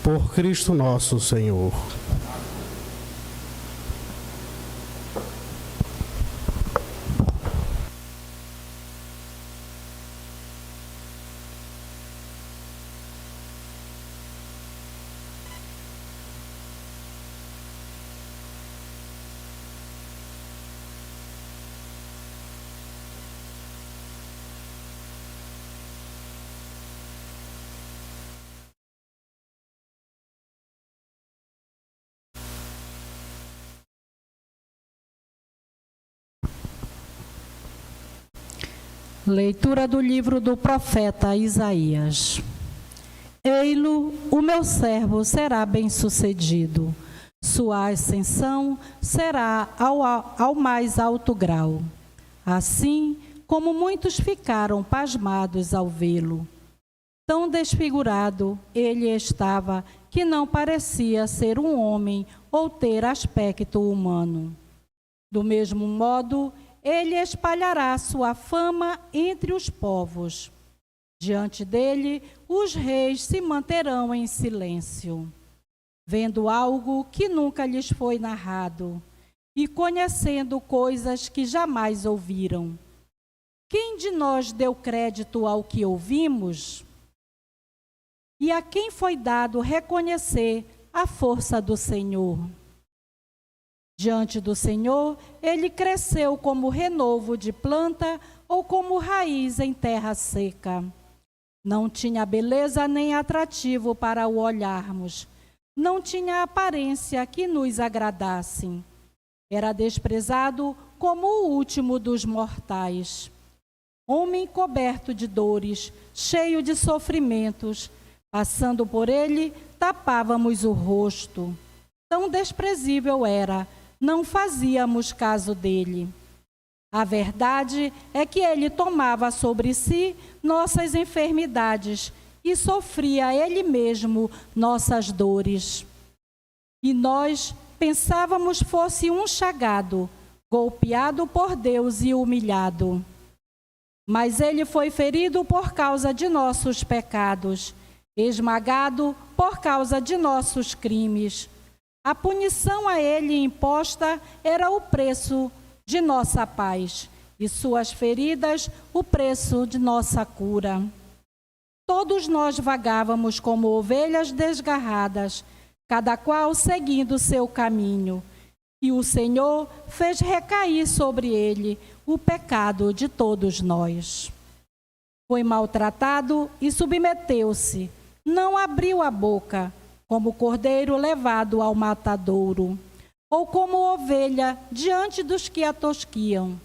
Por Cristo nosso Senhor. Leitura do livro do profeta Isaías. Ei-lo, o meu servo será bem-sucedido. Sua ascensão será ao mais alto grau. Assim como muitos ficaram pasmados ao vê-lo. Tão desfigurado ele estava que não parecia ser um homem ou ter aspecto humano. Do mesmo modo, ele espalhará sua fama entre os povos. Diante dele, os reis se manterão em silêncio, vendo algo que nunca lhes foi narrado e conhecendo coisas que jamais ouviram. Quem de nós deu crédito ao que ouvimos? E a quem foi dado reconhecer a força do Senhor? Diante do Senhor, ele cresceu como renovo de planta ou como raiz em terra seca. Não tinha beleza nem atrativo para o olharmos. Não tinha aparência que nos agradasse. Era desprezado como o último dos mortais. Homem coberto de dores, cheio de sofrimentos. Passando por ele, tapávamos o rosto. Tão desprezível era, não fazíamos caso dele. A verdade é que ele tomava sobre si nossas enfermidades e sofria ele mesmo nossas dores. E nós pensávamos fosse um chagado, golpeado por Deus e humilhado. Mas ele foi ferido por causa de nossos pecados, esmagado por causa de nossos crimes. A punição a ele imposta era o preço de nossa paz, e suas feridas o preço de nossa cura. Todos nós vagávamos como ovelhas desgarradas, cada qual seguindo seu caminho, e o Senhor fez recair sobre ele o pecado de todos nós. Foi maltratado e submeteu-se, não abriu a boca, como cordeiro levado ao matadouro, ou como ovelha diante dos que a tosquiam.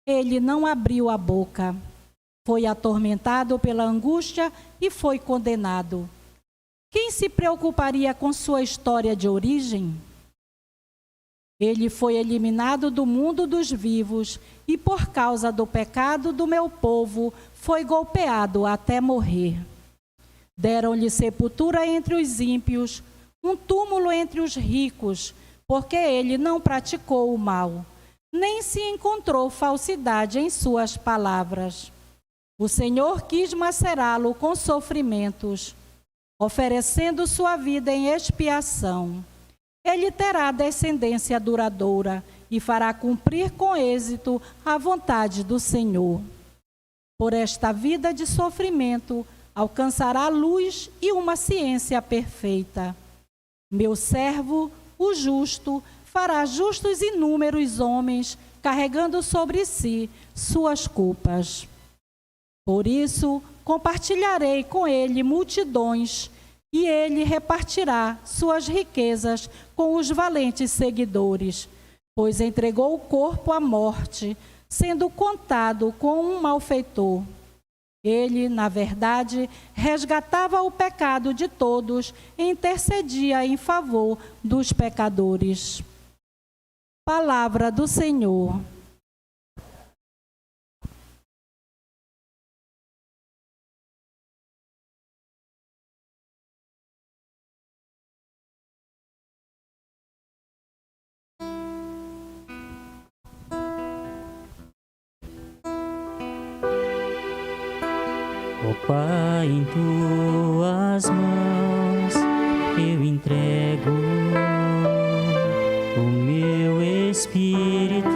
Ele não abriu a boca. Foi atormentado pela angústia e foi condenado. Quem se preocuparia com sua história de origem? Ele foi eliminado do mundo dos vivos e, por causa do pecado do meu povo, foi golpeado até morrer. Deram-lhe sepultura entre os ímpios, um túmulo entre os ricos, porque ele não praticou o mal, nem se encontrou falsidade em suas palavras. O Senhor quis macerá-lo com sofrimentos, oferecendo sua vida em expiação. Ele terá descendência duradoura e fará cumprir com êxito a vontade do Senhor. Por esta vida de sofrimento, alcançará luz e uma ciência perfeita. Meu servo, o justo, fará justos inúmeros homens, carregando sobre si suas culpas. Por isso, compartilharei com ele multidões, e ele repartirá suas riquezas com os valentes seguidores, pois entregou o corpo à morte, sendo contado com um malfeitor. Ele, na verdade, resgatava o pecado de todos e intercedia em favor dos pecadores. Palavra do Senhor. Ó Pai, em tuas mãos eu entrego o meu espírito.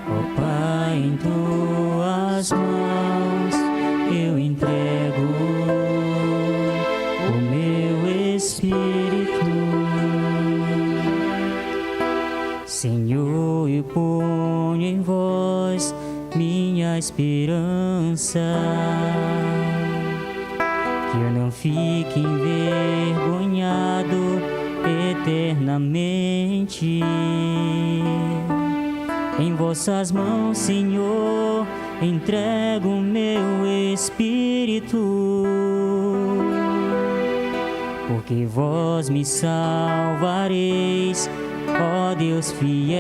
Ó Pai, em tuas mãos eu entrego o meu espírito. Senhor, eu ponho em vós minha esperança, que eu não fique envergonhado eternamente. Em vossas mãos, Senhor, entrego o meu espírito, porque vós me salvareis, ó Deus fiel.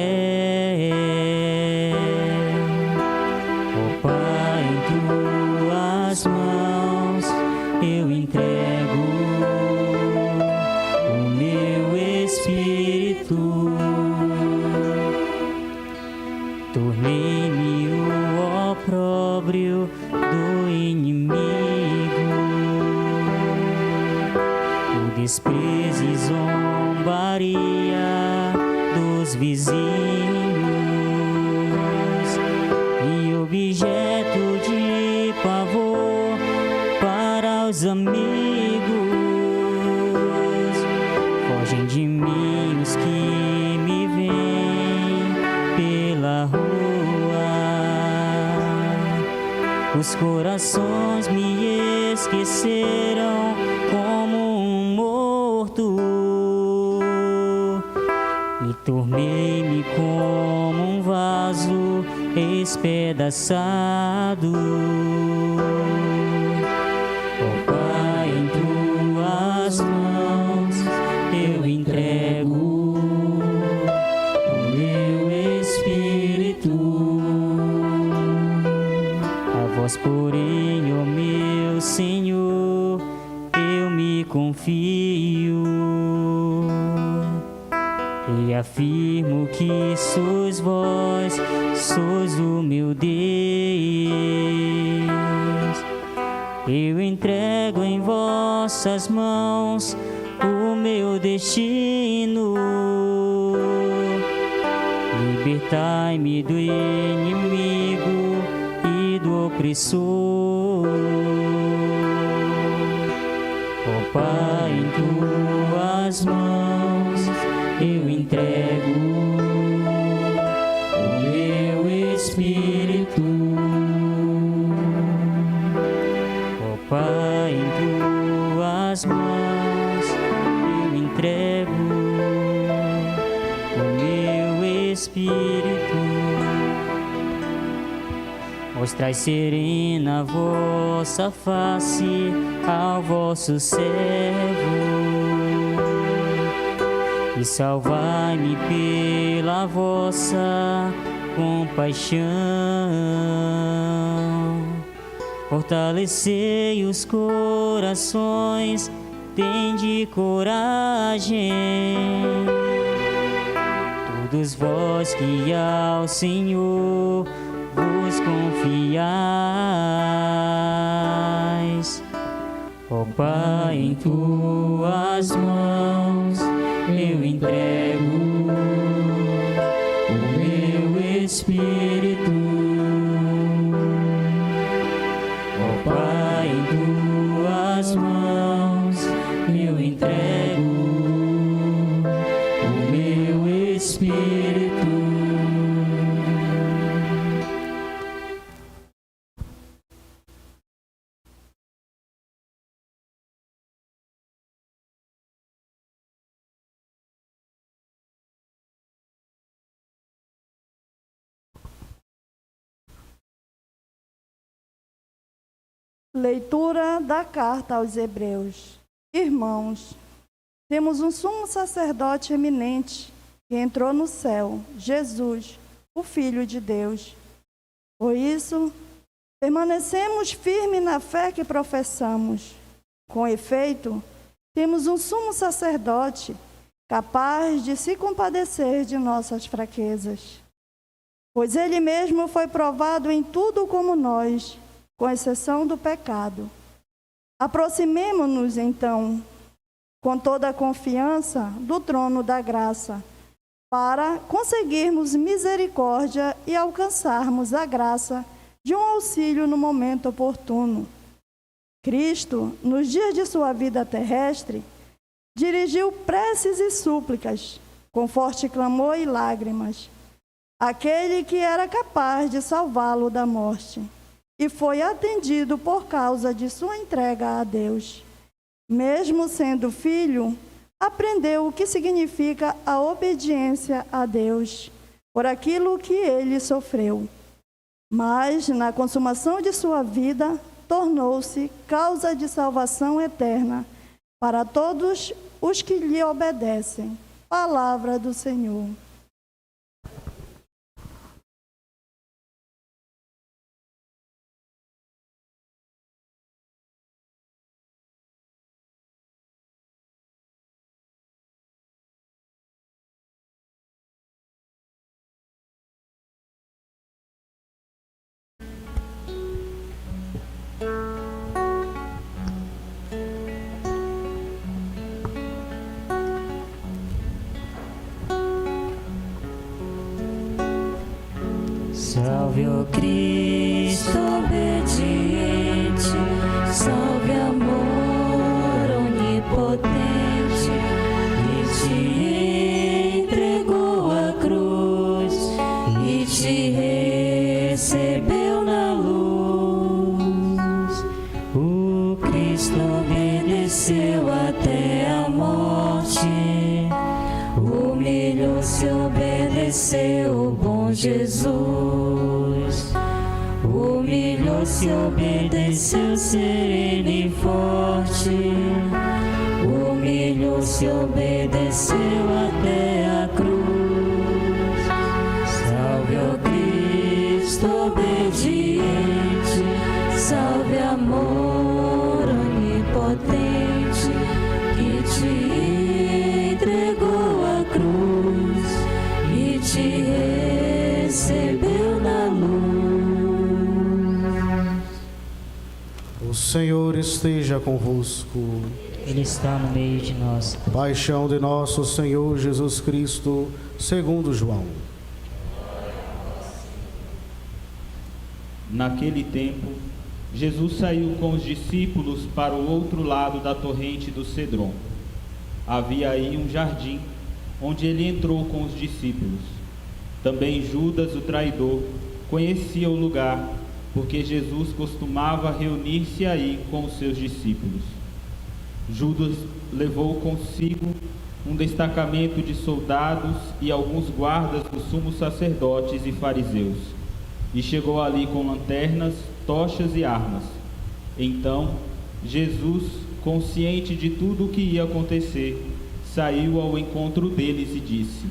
Ó Pai, em tuas mãos eu entrego o meu espírito. Tornei-me o opróbrio do inimigo, o desprezo e zombaria dos vizinhos, e objeto de pavor para os amigos. Fogem de mim os que me veem pela rua. Os corações me esqueceram como um morto, e tornei-me como um vaso espedaçado. Ó Pai, em tuas mãos eu entrego o meu espírito. A vós, porém, ó meu Senhor, eu me confio e afirmo que sois vós, sois o meu Deus. Eu entrego em vossas mãos o meu destino. Libertai-me do inimigo e do opressor. Ó Pai, em tuas mãos eu entrego o meu espírito. Ó Pai, em tuas mãos eu entrego o meu espírito. Mostrai serena a vossa face ao vosso servo, e salvai-me pela vossa compaixão. Fortalecei os corações, tende coragem, todos vós que ao Senhor vos confiais. Ó Pai, em tuas mãos eu entrego o meu espírito. Ó Pai, em tuas mãos eu entrego o meu espírito. Leitura da carta aos Hebreus. Irmãos, temos um sumo sacerdote eminente que entrou no céu, Jesus, o Filho de Deus. Por isso, permanecemos firmes na fé que professamos. Com efeito, temos um sumo sacerdote capaz de se compadecer de nossas fraquezas, pois ele mesmo foi provado em tudo como nós, com exceção do pecado. Aproximemo-nos, então, com toda a confiança do trono da graça, para conseguirmos misericórdia e alcançarmos a graça de um auxílio no momento oportuno. Cristo, nos dias de sua vida terrestre, dirigiu preces e súplicas, com forte clamor e lágrimas, àquele que era capaz de salvá-lo da morte, e foi atendido por causa de sua entrega a Deus. Mesmo sendo filho, aprendeu o que significa a obediência a Deus, por aquilo que ele sofreu. Mas, na consumação de sua vida, tornou-se causa de salvação eterna para todos os que lhe obedecem. Palavra do Senhor. Salve, ó Cristo obediente, salve, amor onipotente, e te entregou a cruz, e te recebeu na luz. O Cristo obedeceu até a morte, humilhou-se, obedeceu o bom Jesus. Humilhou-se, obedeceu, sereno e forte. Humilhou-se, obedeceu até a cruz. Salve, ó Cristo obediente, salve, amor onipotente, que te entregou a cruz e te recebeu na luz. O Senhor esteja convosco. Ele está no meio de nós. Paixão de nosso Senhor Jesus Cristo, segundo João. Naquele tempo, Jesus saiu com os discípulos para o outro lado da torrente do Cedron. Havia aí um jardim, onde ele entrou com os discípulos. Também Judas, o traidor, conhecia o lugar, porque Jesus costumava reunir-se aí com os seus discípulos. Judas levou consigo um destacamento de soldados e alguns guardas dos sumos sacerdotes e fariseus, e chegou ali com lanternas, tochas e armas. Então, Jesus, consciente de tudo o que ia acontecer, saiu ao encontro deles e disse: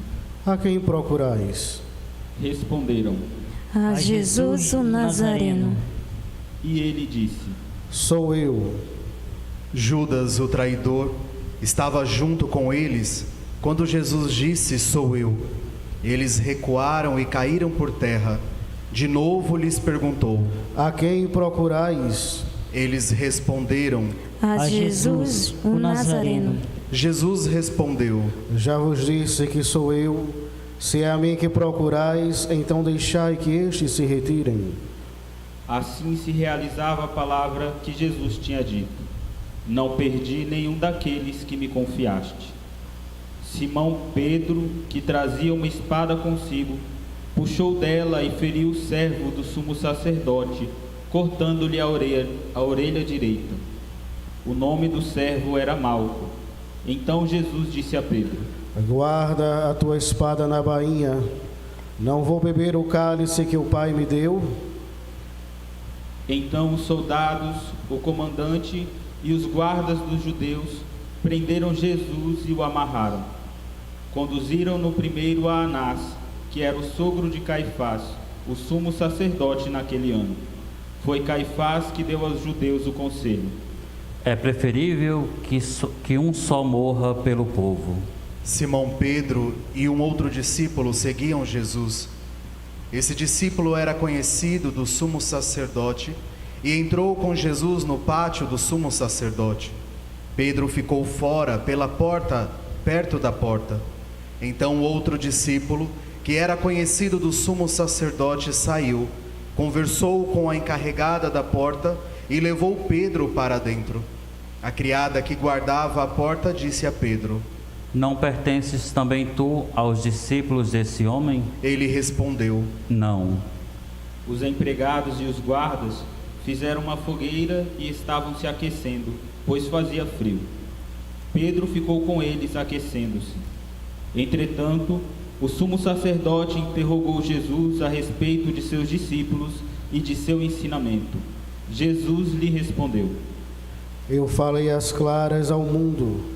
A quem procurais? Responderam: A Jesus o Nazareno. E ele disse: Sou eu. Judas, o traidor, estava junto com eles quando Jesus disse: Sou eu. Eles recuaram e caíram por terra. De novo lhes perguntou: A quem procurais? Eles responderam: A Jesus o Nazareno. Jesus respondeu: Já vos disse que sou eu. Se é a mim que procurais, então deixai que estes se retirem. Assim se realizava a palavra que Jesus tinha dito: Não perdi nenhum daqueles que me confiaste. Simão Pedro, que trazia uma espada consigo, puxou dela e feriu o servo do sumo sacerdote, cortando-lhe a orelha direita. O nome do servo era Malco. Então Jesus disse a Pedro: Guarda a tua espada na bainha. Não vou beber o cálice que o Pai me deu? Então os soldados, o comandante e os guardas dos judeus prenderam Jesus e o amarraram. Conduziram-no primeiro a Anás, que era o sogro de Caifás, o sumo sacerdote naquele ano. Foi Caifás que deu aos judeus o conselho: É preferível que um só morra pelo povo. Simão Pedro e um outro discípulo seguiam Jesus. Esse discípulo era conhecido do sumo sacerdote e entrou com Jesus no pátio do sumo sacerdote. Pedro ficou fora pela porta, perto da porta. Então outro discípulo, que era conhecido do sumo sacerdote, saiu, conversou com a encarregada da porta e levou Pedro para dentro. A criada que guardava a porta disse a Pedro: Não pertences também tu aos discípulos desse homem? Ele respondeu: Não. Os empregados e os guardas fizeram uma fogueira e estavam se aquecendo, pois fazia frio. Pedro ficou com eles aquecendo-se. Entretanto, o sumo sacerdote interrogou Jesus a respeito de seus discípulos e de seu ensinamento. Jesus lhe respondeu: Eu falei às claras ao mundo.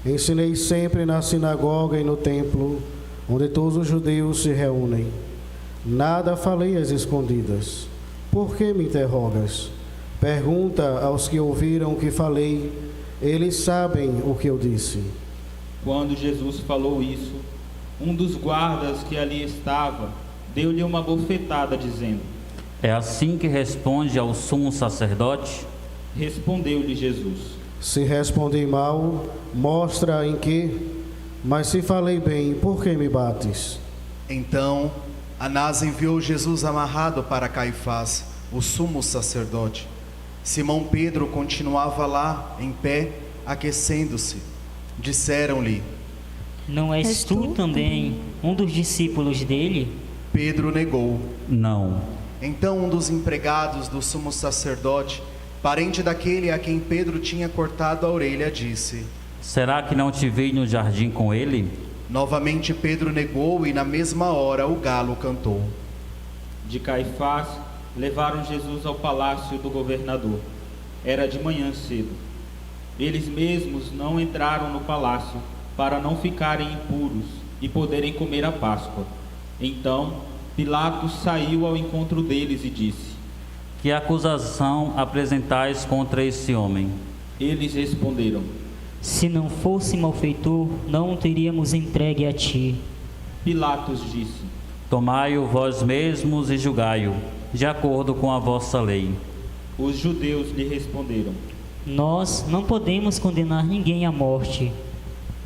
Ensinei sempre na sinagoga e no templo, onde todos os judeus se reúnem. Nada falei às escondidas. Por que me interrogas? Pergunta aos que ouviram o que falei. Eles sabem o que eu disse. Quando Jesus falou isso, um dos guardas que ali estava deu-lhe uma bofetada, dizendo: É assim que responde ao sumo sacerdote? Respondeu-lhe Jesus: Se respondi mal, mostra em que. Mas se falei bem, por que me bates? Então Anás enviou Jesus amarrado para Caifás, o sumo sacerdote. Simão Pedro continuava lá, em pé, aquecendo-se. Disseram-lhe: Não és tu também um dos discípulos dele? Pedro negou. Não. Então um dos empregados do sumo sacerdote, parente daquele a quem Pedro tinha cortado a orelha, disse: Será que não te vi no jardim com ele? Novamente Pedro negou e na mesma hora o galo cantou. De Caifás levaram Jesus ao palácio do governador. Era de manhã cedo. Eles mesmos não entraram no palácio para não ficarem impuros e poderem comer a Páscoa. Então Pilatos saiu ao encontro deles e disse: Que acusação apresentais contra esse homem? Eles responderam: Se não fosse malfeitor, não o teríamos entregue a ti. Pilatos disse: Tomai-o vós mesmos e julgai-o, de acordo com a vossa lei. Os judeus lhe responderam: Nós não podemos condenar ninguém à morte.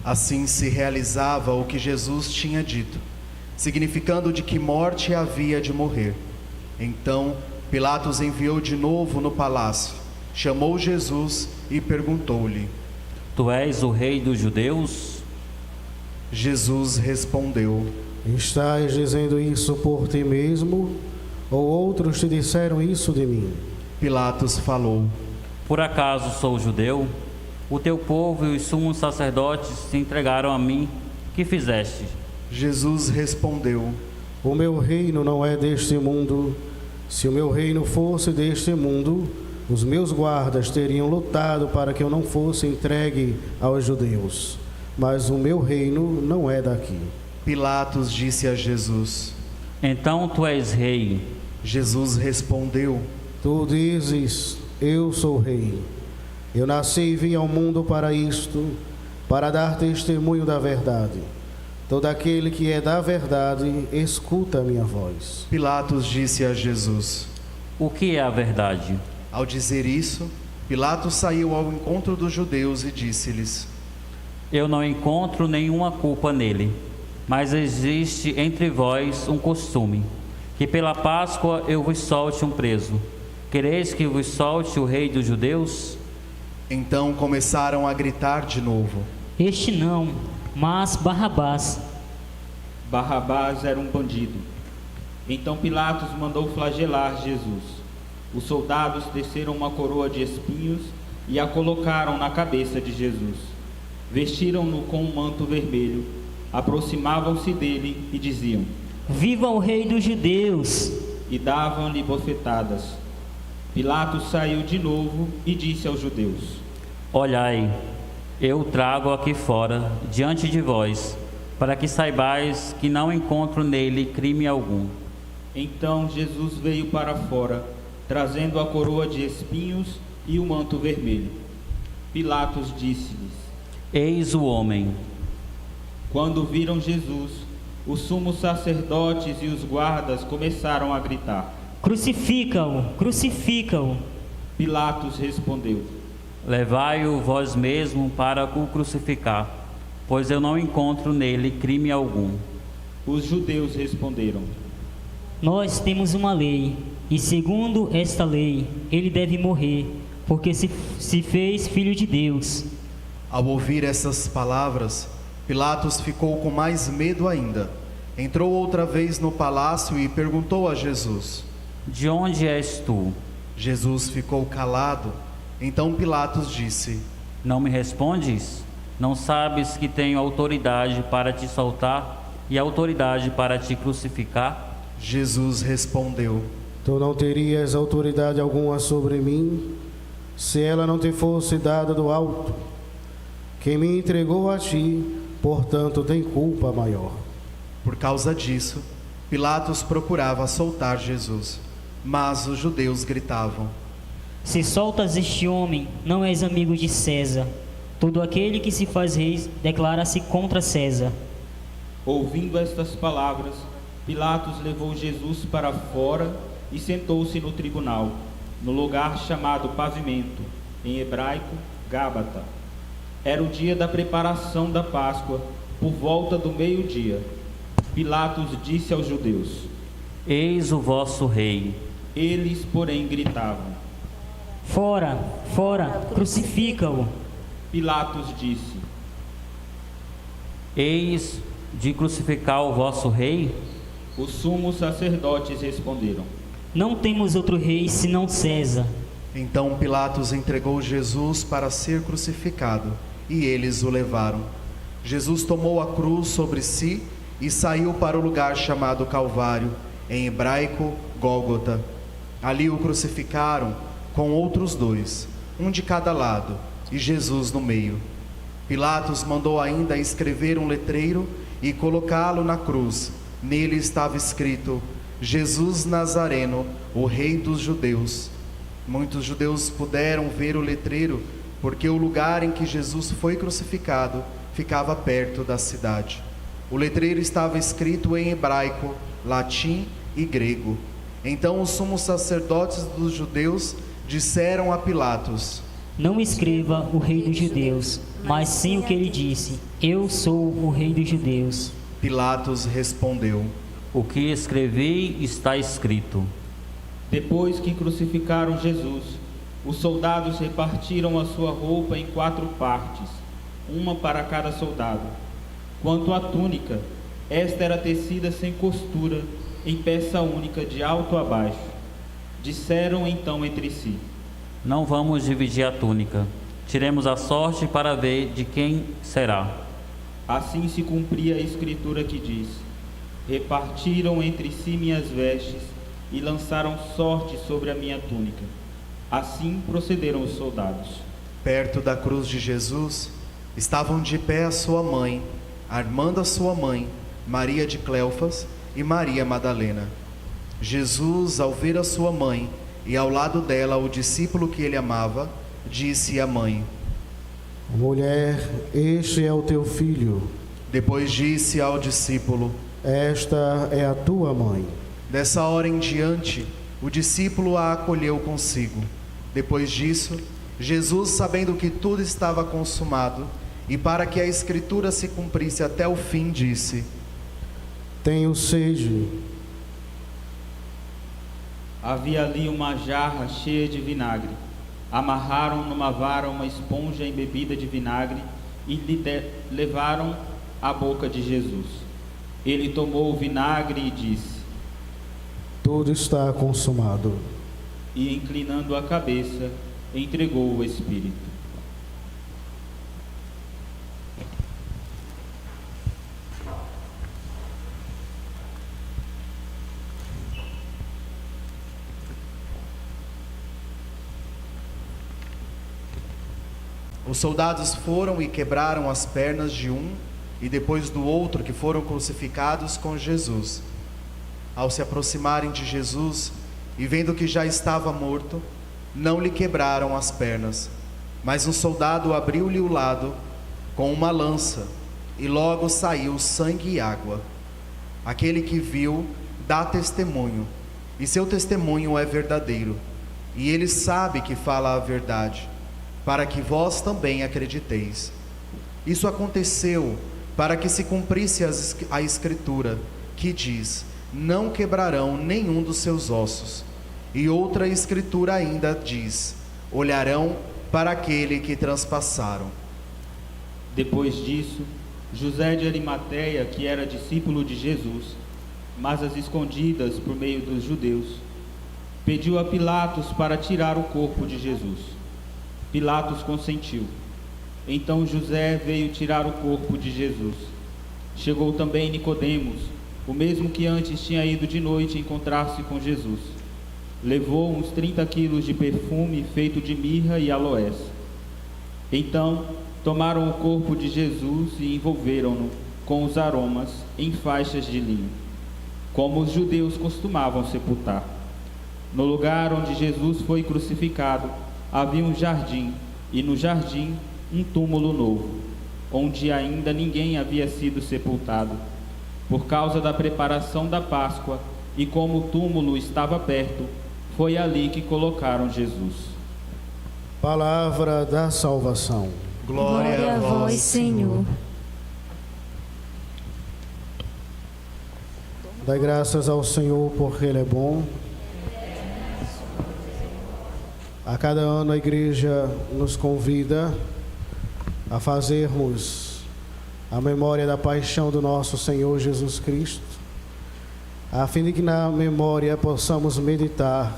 Assim se realizava o que Jesus tinha dito, significando de que morte havia de morrer. Então Pilatos enviou de novo no palácio, chamou Jesus e perguntou-lhe: Tu és o rei dos judeus? Jesus respondeu: Estás dizendo isso por ti mesmo, ou outros te disseram isso de mim? Pilatos falou: Por acaso sou judeu? O teu povo e os sumos sacerdotes se entregaram a mim. Que fizeste? Jesus respondeu: O meu reino não é deste mundo. Se o meu reino fosse deste mundo, os meus guardas teriam lutado para que eu não fosse entregue aos judeus. Mas o meu reino não é daqui. Pilatos disse a Jesus: Então tu és rei. Jesus respondeu: Tu dizes, eu sou rei. Eu nasci e vim ao mundo para isto, para dar testemunho da verdade. Todo aquele que é da verdade, escuta a minha voz. Pilatos disse a Jesus: O que é a verdade? Ao dizer isso, Pilatos saiu ao encontro dos judeus e disse-lhes: Eu não encontro nenhuma culpa nele, mas existe entre vós um costume, que pela Páscoa eu vos solte um preso. Quereis que vos solte o rei dos judeus? Então começaram a gritar de novo: Este não, mas Barrabás. Barrabás era um bandido. Então Pilatos mandou flagelar Jesus. Os soldados desceram uma coroa de espinhos e a colocaram na cabeça de Jesus. Vestiram-no com um manto vermelho, aproximavam-se dele e diziam: Viva o rei dos judeus! E davam-lhe bofetadas. Pilatos saiu de novo e disse aos judeus: Olhai, eu o trago aqui fora, diante de vós, para que saibais que não encontro nele crime algum. Então Jesus veio para fora, trazendo a coroa de espinhos e o manto vermelho. Pilatos disse-lhes: Eis o homem. Quando viram Jesus, os sumos sacerdotes e os guardas começaram a gritar: Crucifica-o! Crucifica-o! Pilatos respondeu: Levai-o vós mesmo para o crucificar, pois eu não encontro nele crime algum. Os judeus responderam: Nós temos uma lei, e segundo esta lei, ele deve morrer, porque se fez filho de Deus. Ao ouvir essas palavras, Pilatos ficou com mais medo ainda. Entrou outra vez no palácio e perguntou a Jesus: De onde és tu? Jesus ficou calado. Então Pilatos disse: Não me respondes? Não sabes que tenho autoridade para te soltar e autoridade para te crucificar? Jesus respondeu: Tu não terias autoridade alguma sobre mim, se ela não te fosse dada do alto. Quem me entregou a ti, portanto, tem culpa maior. Por causa disso, Pilatos procurava soltar Jesus, mas os judeus gritavam: Se soltas este homem, não és amigo de César. Todo aquele que se faz rei declara-se contra César. Ouvindo estas palavras, Pilatos levou Jesus para fora e sentou-se no tribunal, no lugar chamado Pavimento, em hebraico, Gábata. Era o dia da preparação da Páscoa, por volta do meio-dia. Pilatos disse aos judeus: Eis o vosso rei. Eles, porém, gritavam: Fora, fora, crucifica-o. Pilatos disse: Eis de crucificar o vosso rei? Os sumos sacerdotes responderam: Não temos outro rei senão César. Então Pilatos entregou Jesus para ser crucificado, e eles o levaram. Jesus tomou a cruz sobre si e saiu para o lugar chamado Calvário, em hebraico, Gólgota. Ali o crucificaram com outros dois, um de cada lado, e Jesus no meio. Pilatos mandou ainda escrever um letreiro e colocá-lo na cruz. Nele estava escrito: Jesus Nazareno, o Rei dos Judeus. Muitos judeus puderam ver o letreiro, porque o lugar em que Jesus foi crucificado ficava perto da cidade. O letreiro estava escrito em hebraico, latim e grego. Então os sumos sacerdotes dos judeus disseram a Pilatos: Não escreva o Rei dos Judeus, mas sim o que ele disse: Eu sou o Rei dos Judeus. Pilatos respondeu: O que escrevi está escrito. Depois que crucificaram Jesus, os soldados repartiram a sua roupa em 4 partes, uma para cada soldado. Quanto à túnica, esta era tecida sem costura, em peça única de alto a baixo. Disseram então entre si: Não vamos dividir a túnica. Tiremos a sorte para ver de quem será. Assim se cumpria a escritura que diz: Repartiram entre si minhas vestes e lançaram sorte sobre a minha túnica. Assim procederam os soldados. Perto da cruz de Jesus estavam de pé a sua mãe, Armando a sua mãe, Maria de Cleofas e Maria Madalena. Jesus, ao ver a sua mãe e ao lado dela o discípulo que ele amava, disse à mãe: Mulher, este é o teu filho. Depois disse ao discípulo: Esta é a tua mãe. Dessa hora em diante, o discípulo a acolheu consigo. Depois disso, Jesus, sabendo que tudo estava consumado, e para que a escritura se cumprisse até o fim, disse: Tenho sede. Havia ali uma jarra cheia de vinagre. Amarraram numa vara uma esponja embebida de vinagre e levaram à boca de Jesus. Ele tomou o vinagre e disse: Tudo está consumado. E, inclinando a cabeça, entregou o Espírito. Os soldados foram e quebraram as pernas de um e depois do outro que foram crucificados com Jesus. Ao se aproximarem de Jesus e vendo que já estava morto, não lhe quebraram as pernas, mas um soldado abriu-lhe o lado com uma lança e logo saiu sangue e água. Aquele que viu dá testemunho, e seu testemunho é verdadeiro. e ele sabe que fala a verdade, para que vós também acrediteis. Isso aconteceu para que se cumprisse a Escritura, que diz: não quebrarão nenhum dos seus ossos. E outra Escritura ainda diz: olharão para aquele que transpassaram. Depois disso, José de Arimateia, que era discípulo de Jesus, mas às escondidas por meio dos judeus, pediu a Pilatos para tirar o corpo de Jesus. Pilatos consentiu. Então José veio tirar o corpo de Jesus. Chegou também Nicodemos, o mesmo que antes tinha ido de noite encontrar-se com Jesus. Levou uns 30 quilos de perfume feito de mirra e aloés. Então tomaram o corpo de Jesus e envolveram-no com os aromas em faixas de linho, como os judeus costumavam sepultar. No lugar onde Jesus foi crucificado havia um jardim, e no jardim um túmulo novo, onde ainda ninguém havia sido sepultado. Por causa da preparação da Páscoa, e como o túmulo estava perto, foi ali que colocaram Jesus. Palavra da salvação. Glória a vós, Senhor. Dai graças ao Senhor, porque Ele é bom. A cada ano a Igreja nos convida a fazermos a memória da paixão do nosso Senhor Jesus Cristo, a fim de que na memória possamos meditar,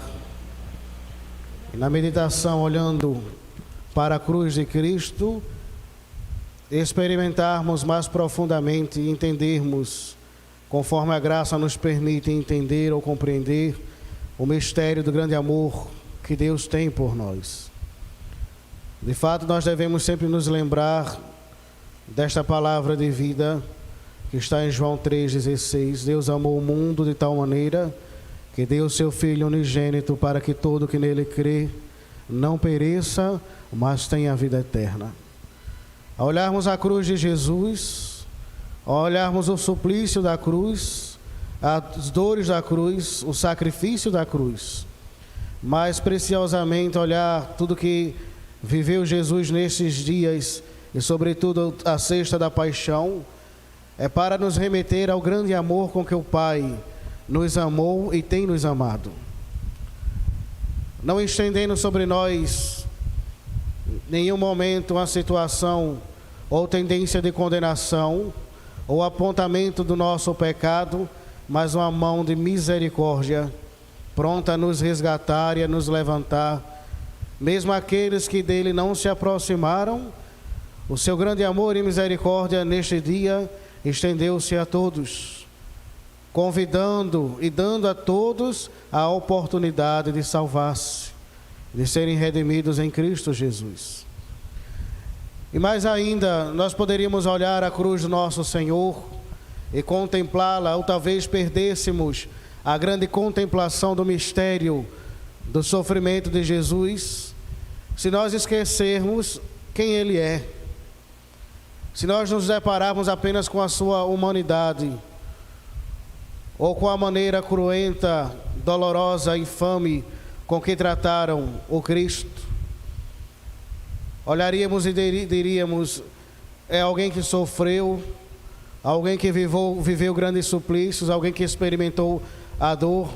e na meditação, olhando para a cruz de Cristo, experimentarmos mais profundamente e entendermos, conforme a graça nos permite entender ou compreender, o mistério do grande amor que Deus tem por nós. De fato, nós devemos sempre nos lembrar desta palavra de vida que está em João 3,16. Deus amou o mundo de tal maneira que deu o seu Filho unigênito para que todo que nele crê não pereça, mas tenha a vida eterna. Ao olharmos a cruz de Jesus, ao olharmos o suplício da cruz, as dores da cruz, o sacrifício da cruz, mais preciosamente olhar tudo que viveu Jesus nesses dias e sobretudo a sexta da paixão, é para nos remeter ao grande amor com que o Pai nos amou e tem nos amado. Não estendendo sobre nós nenhum momento uma situação ou tendência de condenação ou apontamento do nosso pecado, mas uma mão de misericórdia pronta a nos resgatar e a nos levantar. Mesmo aqueles que dele não se aproximaram, o seu grande amor e misericórdia neste dia estendeu-se a todos, convidando e dando a todos a oportunidade de salvar-se, de serem redimidos em Cristo Jesus. E mais ainda, nós poderíamos olhar a cruz do nosso Senhor e contemplá-la, ou talvez perdêssemos a grande contemplação do mistério do sofrimento de Jesus, se nós esquecermos quem Ele é, se nós nos depararmos apenas com a sua humanidade, ou com a maneira cruenta, dolorosa, infame com que trataram o Cristo, olharíamos e diríamos: é alguém que sofreu, alguém que viveu grandes suplícios, alguém que experimentou a dor.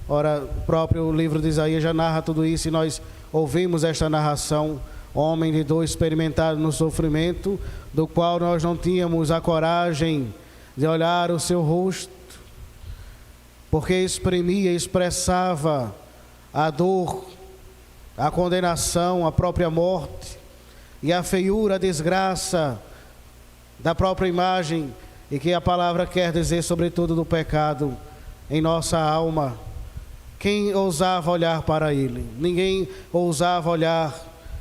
Ora, o próprio livro de Isaías já narra tudo isso, e nós ouvimos esta narração: homem de dor experimentado no sofrimento, do qual nós não tínhamos a coragem de olhar o seu rosto, porque exprimia, expressava a dor, a condenação, a própria morte e a feiura, a desgraça da própria imagem, e que a palavra quer dizer sobretudo do pecado em nossa alma. Quem ousava olhar para ele? Ninguém ousava olhar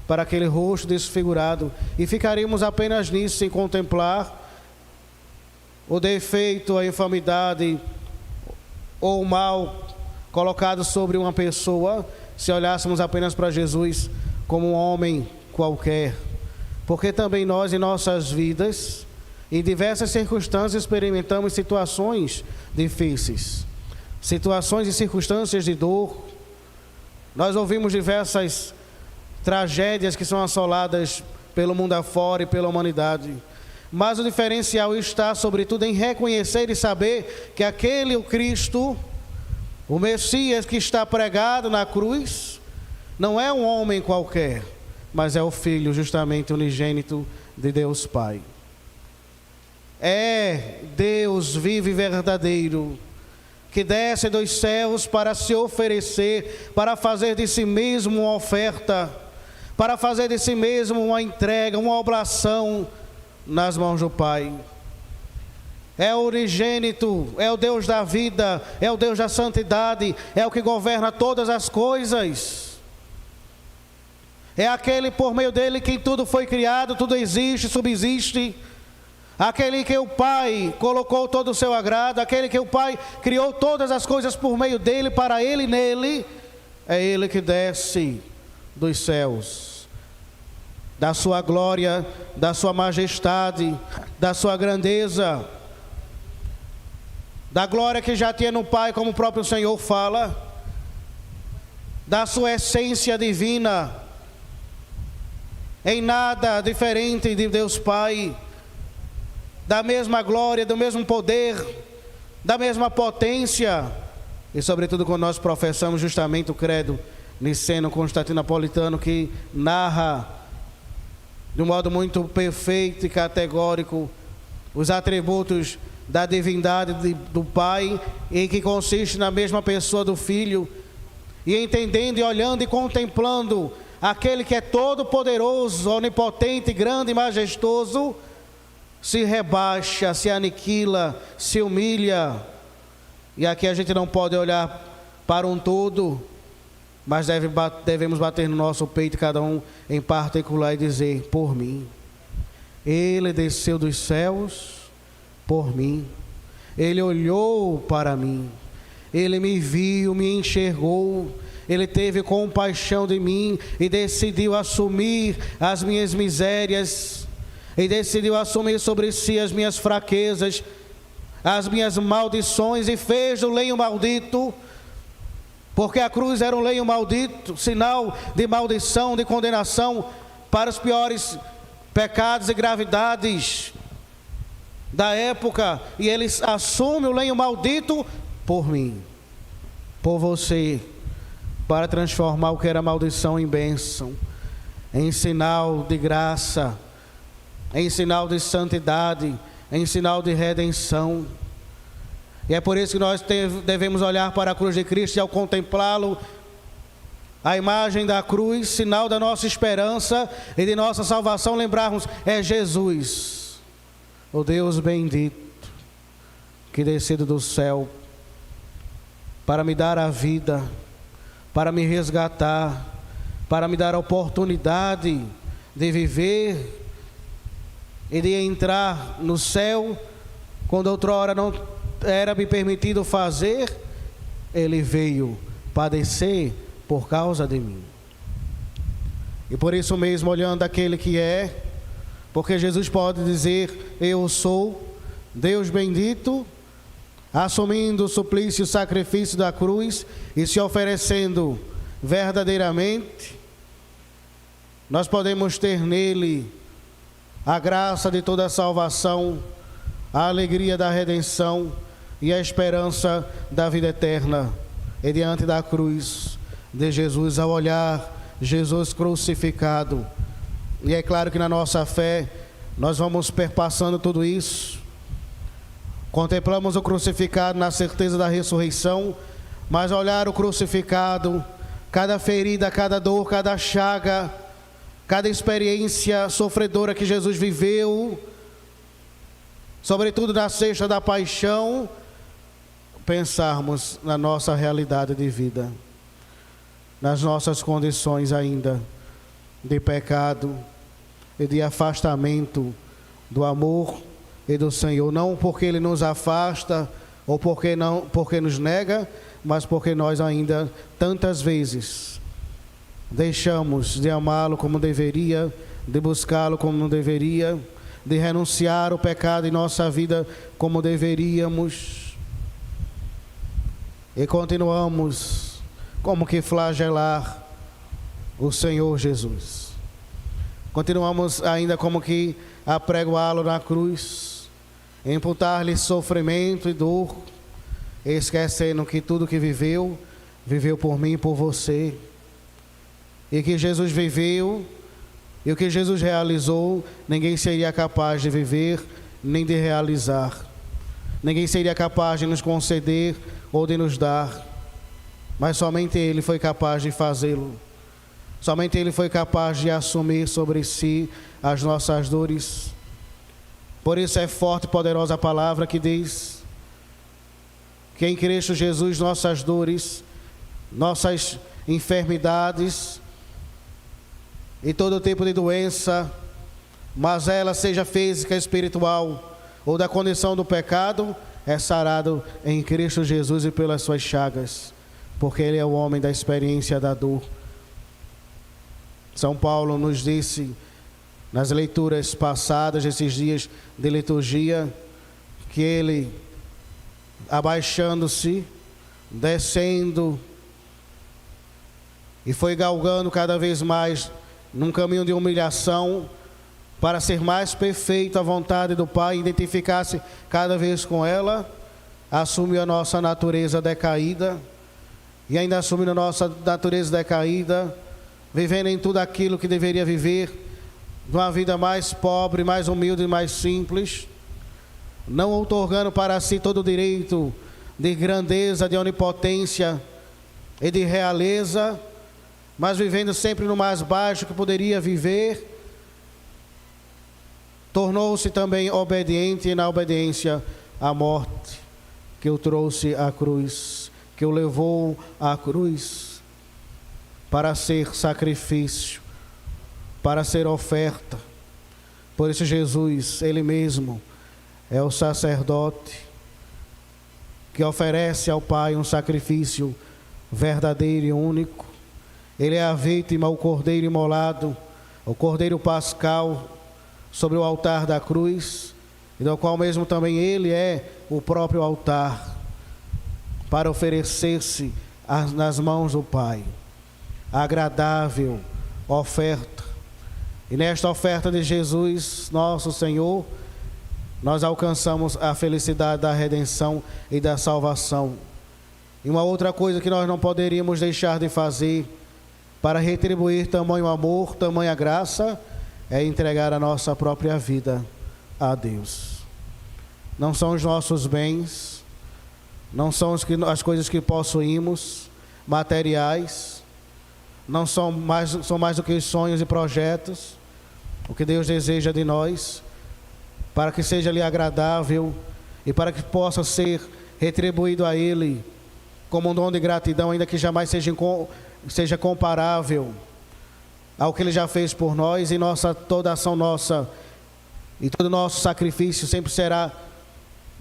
para aquele rosto desfigurado, e ficaríamos apenas nisso, sem contemplar o defeito, a infamidade ou o mal colocado sobre uma pessoa, se olhássemos apenas para Jesus como um homem qualquer. Porque também nós, em nossas vidas, em diversas circunstâncias, experimentamos situações difíceis, situações e circunstâncias de dor, Nós ouvimos diversas tragédias que são assoladas pelo mundo afora e pela humanidade. Mas o diferencial está, sobretudo, em reconhecer e saber que aquele, o Cristo, o Messias que está pregado na cruz, não é um homem qualquer, mas é o Filho, justamente unigênito de Deus Pai. É Deus vivo e verdadeiro, que desce dos céus para se oferecer, para fazer de si mesmo uma oferta, para fazer de si mesmo uma entrega, uma oblação nas mãos do Pai. É o unigênito, é o Deus da vida, é o Deus da santidade, é o que governa todas as coisas. É aquele por meio dele que tudo foi criado, tudo existe, subsiste. Aquele que o Pai colocou todo o seu agrado, aquele que o Pai criou todas as coisas por meio dele, para ele e nele, é ele que desce dos céus, da sua glória, da sua majestade, da sua grandeza, da glória que já tinha no Pai, como o próprio Senhor fala, da sua essência divina, em nada diferente de Deus Pai, da mesma glória, do mesmo poder, da mesma potência. E sobretudo quando nós professamos justamente o credo niceno-constantinopolitano, que narra de um modo muito perfeito e categórico os atributos da divindade do Pai, em que consiste na mesma pessoa do Filho, e entendendo e olhando e contemplando aquele que é todo poderoso, onipotente, grande e majestoso, se rebaixa, se aniquila, se humilha. E aqui a gente não pode olhar para um todo, mas devemos bater no nosso peito, cada um em particular, e dizer: por mim. Ele desceu dos céus por mim. Ele olhou para mim. Ele me viu, me enxergou. Ele teve compaixão de mim e decidiu assumir as minhas misérias, e decidiu assumir sobre si as minhas fraquezas, as minhas maldições, e fez o lenho maldito, porque a cruz era um lenho maldito, sinal de maldição, de condenação para os piores pecados e gravidades da época, e ele assume o lenho maldito por mim, por você, para transformar o que era maldição em bênção, em sinal de graça, em sinal de santidade, em sinal de redenção. E é por isso que nós devemos olhar para a cruz de Cristo, e ao contemplá-lo, a imagem da cruz, sinal da nossa esperança e de nossa salvação, lembrarmos: é Jesus, o Deus bendito, que descido do céu para me dar a vida, para me resgatar, para me dar a oportunidade de viver e de entrar no céu, quando outrora não era me permitido fazer. Ele veio padecer por causa de mim. E por isso mesmo, olhando aquele que é, porque Jesus pode dizer: eu sou Deus bendito, assumindo o suplício e o sacrifício da cruz e se oferecendo verdadeiramente, nós podemos ter nele a graça de toda a salvação, a alegria da redenção e a esperança da vida eterna. E diante da cruz de Jesus, ao olhar Jesus crucificado, e é claro que na nossa fé nós vamos perpassando tudo isso, contemplamos o crucificado na certeza da ressurreição, mas ao olhar o crucificado, cada ferida, cada dor, cada chaga, cada experiência sofredora que Jesus viveu, sobretudo na sexta da paixão, pensarmos na nossa realidade de vida, nas nossas condições ainda de pecado e de afastamento do amor e do Senhor, não porque Ele nos afasta ou porque nos nega, mas porque nós ainda tantas vezes deixamos de amá-lo como deveria, de buscá-lo como não deveria, de renunciar o pecado em nossa vida como deveríamos, e continuamos como que flagelar o Senhor Jesus. Continuamos ainda como que apregoá-lo na cruz, imputar-lhe sofrimento e dor, esquecendo que tudo que viveu, viveu por mim e por você. E que Jesus viveu, e o que Jesus realizou, ninguém seria capaz de viver, nem de realizar. Ninguém seria capaz de nos conceder ou de nos dar, mas somente Ele foi capaz de fazê-lo. Somente Ele foi capaz de assumir sobre si as nossas dores. Por isso é forte e poderosa a palavra que diz que em Cristo Jesus nossas dores, nossas enfermidades e todo tipo de doença, mas ela seja física, espiritual ou da condição do pecado, é sarado em Cristo Jesus e pelas suas chagas, porque Ele é o homem da experiência da dor. São Paulo nos disse nas leituras passadas, esses dias de liturgia, que Ele, abaixando-se, descendo, e foi galgando cada vez mais num caminho de humilhação, para ser mais perfeito à vontade do Pai, identificar-se cada vez com ela, assumiu a nossa natureza decaída, e ainda assumindo a nossa natureza decaída, vivendo em tudo aquilo que deveria viver, de uma vida mais pobre, mais humilde e mais simples, não outorgando para si todo o direito de grandeza, de onipotência e de realeza, mas vivendo sempre no mais baixo que poderia viver, tornou-se também obediente, e na obediência à morte, que o trouxe à cruz, que o levou à cruz, para ser sacrifício, para ser oferta. Por isso Jesus, Ele mesmo, é o sacerdote que oferece ao Pai um sacrifício verdadeiro e único. Ele é a vítima, o cordeiro imolado, o cordeiro pascal, sobre o altar da cruz, e do qual mesmo também Ele é o próprio altar, para oferecer-se nas mãos do Pai. Agradável oferta. E nesta oferta de Jesus, nosso Senhor, nós alcançamos a felicidade da redenção e da salvação. E uma outra coisa que nós não poderíamos deixar de fazer para retribuir tamanho amor, tamanha graça, é entregar a nossa própria vida a Deus. Não são os nossos bens, não são as coisas que possuímos, materiais, não são mais do que os sonhos e projetos, o que Deus deseja de nós, para que seja-lhe agradável e para que possa ser retribuído a Ele como um dom de gratidão, ainda que jamais seja comparável ao que Ele já fez por nós, e toda ação nossa e todo nosso sacrifício sempre será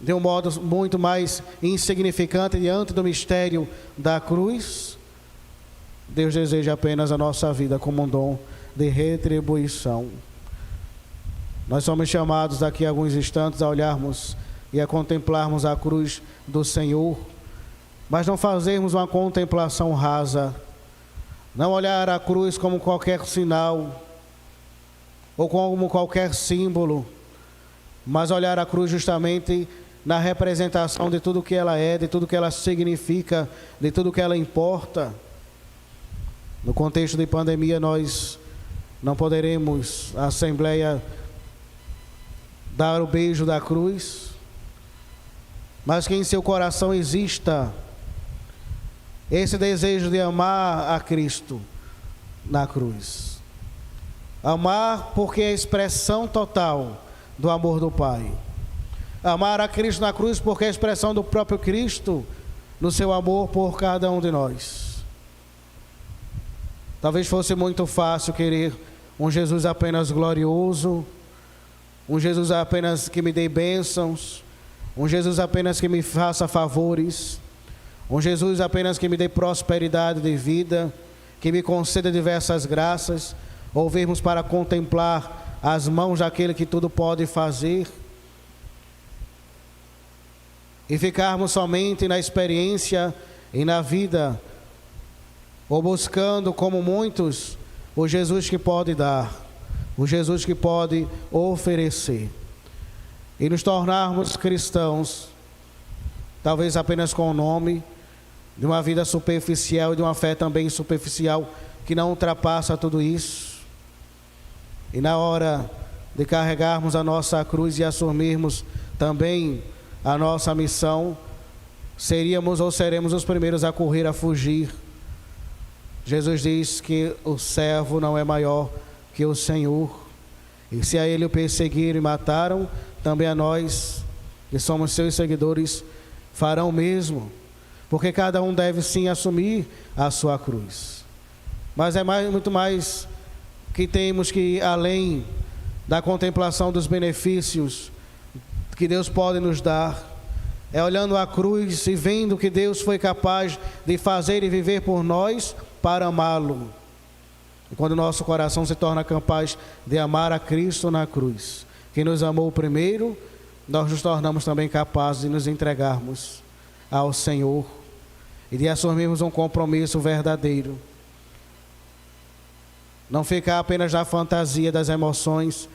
de um modo muito mais insignificante diante do mistério da cruz. Deus deseja apenas a nossa vida como um dom de retribuição. Nós somos chamados daqui a alguns instantes a olharmos e a contemplarmos a cruz do Senhor, mas não fazermos uma contemplação rasa, não olhar a cruz como qualquer sinal ou como qualquer símbolo, mas olhar a cruz justamente na representação de tudo que ela é, de tudo que ela significa, de tudo que ela importa. No contexto de pandemia, nós não poderemos, a Assembleia, dar o beijo da cruz, mas que em seu coração exista esse desejo de amar a Cristo na cruz. Amar porque é a expressão total do amor do Pai. Amar a Cristo na cruz porque é a expressão do próprio Cristo no seu amor por cada um de nós. Talvez fosse muito fácil querer um Jesus apenas glorioso, um Jesus apenas que me dê bênçãos, um Jesus apenas que me faça favores, um Jesus apenas que me dê prosperidade de vida, que me conceda diversas graças, ou virmos para contemplar as mãos daquele que tudo pode fazer, e ficarmos somente na experiência e na vida ou buscando, como muitos, o Jesus que pode dar, o Jesus que pode oferecer, e nos tornarmos cristãos, talvez apenas com o nome, de uma vida superficial e de uma fé também superficial, que não ultrapassa tudo isso. E na hora de carregarmos a nossa cruz e assumirmos também a nossa missão, seríamos ou seremos os primeiros a correr, a fugir. Jesus diz que o servo não é maior que o Senhor. E se a ele o perseguiram e mataram, também a nós, que somos seus seguidores, farão o mesmo. Porque cada um deve sim assumir a sua cruz. Mas é muito mais que temos que ir além da contemplação dos benefícios que Deus pode nos dar. É olhando a cruz e vendo que Deus foi capaz de fazer e viver por nós para amá-lo. E quando o nosso coração se torna capaz de amar a Cristo na cruz, que nos amou primeiro, nós nos tornamos também capazes de nos entregarmos ao Senhor e de assumirmos um compromisso verdadeiro. Não ficar apenas na fantasia das emoções,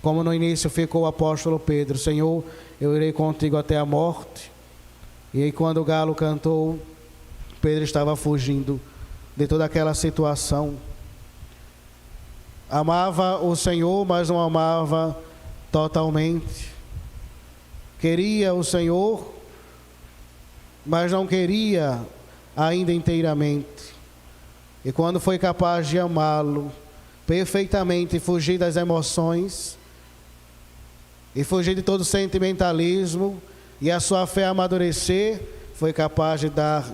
como no início ficou o apóstolo Pedro: Senhor, eu irei contigo até a morte. E aí quando o galo cantou, Pedro estava fugindo de toda aquela situação. Amava o Senhor, mas não amava totalmente. Queria o Senhor, mas não queria ainda inteiramente. E quando foi capaz de amá-lo perfeitamente e fugir das emoções, e fugir de todo sentimentalismo, e a sua fé amadurecer, foi capaz de dar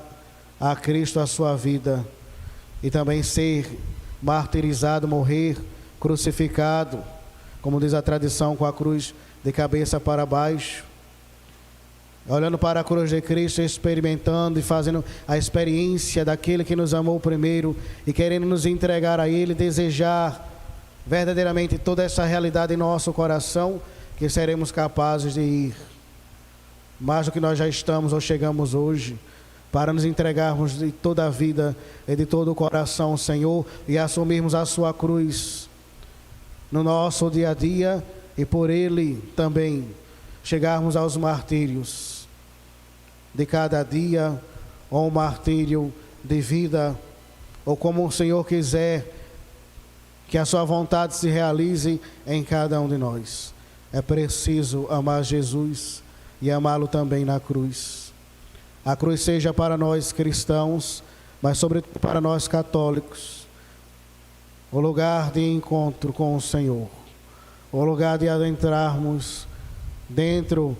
a Cristo a sua vida, e também ser martirizado, morrer, crucificado, como diz a tradição, com a cruz de cabeça para baixo, olhando para a cruz de Cristo, experimentando e fazendo a experiência daquele que nos amou primeiro e querendo nos entregar a Ele, desejar verdadeiramente toda essa realidade em nosso coração, que seremos capazes de ir mais do que nós já estamos ou chegamos hoje, para nos entregarmos de toda a vida e de todo o coração ao Senhor e assumirmos a sua cruz no nosso dia a dia e por Ele também chegarmos aos martírios de cada dia, ou um martírio de vida, ou como o Senhor quiser que a sua vontade se realize em cada um de nós. É preciso amar Jesus e amá-lo também na cruz. A cruz seja para nós cristãos, mas sobretudo para nós católicos, o lugar de encontro com o Senhor, o lugar de adentrarmos dentro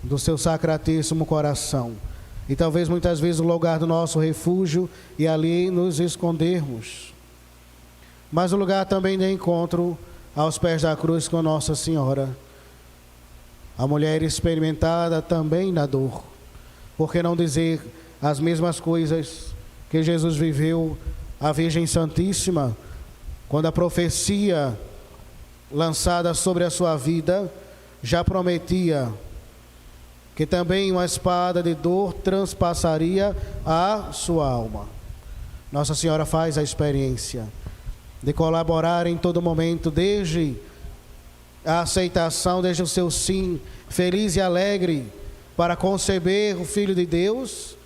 do seu sacratíssimo coração, e talvez muitas vezes o lugar do nosso refúgio, e ali nos escondermos, mas o lugar também de encontro aos pés da cruz com Nossa Senhora, a mulher experimentada também na dor. Por que não dizer as mesmas coisas que Jesus viveu, a Virgem Santíssima, quando a profecia lançada sobre a sua vida já prometia que também uma espada de dor transpassaria a sua alma. Nossa Senhora faz a experiência de colaborar em todo momento, desde a aceitação, desde o seu sim, feliz e alegre, para conceber o Filho de Deus,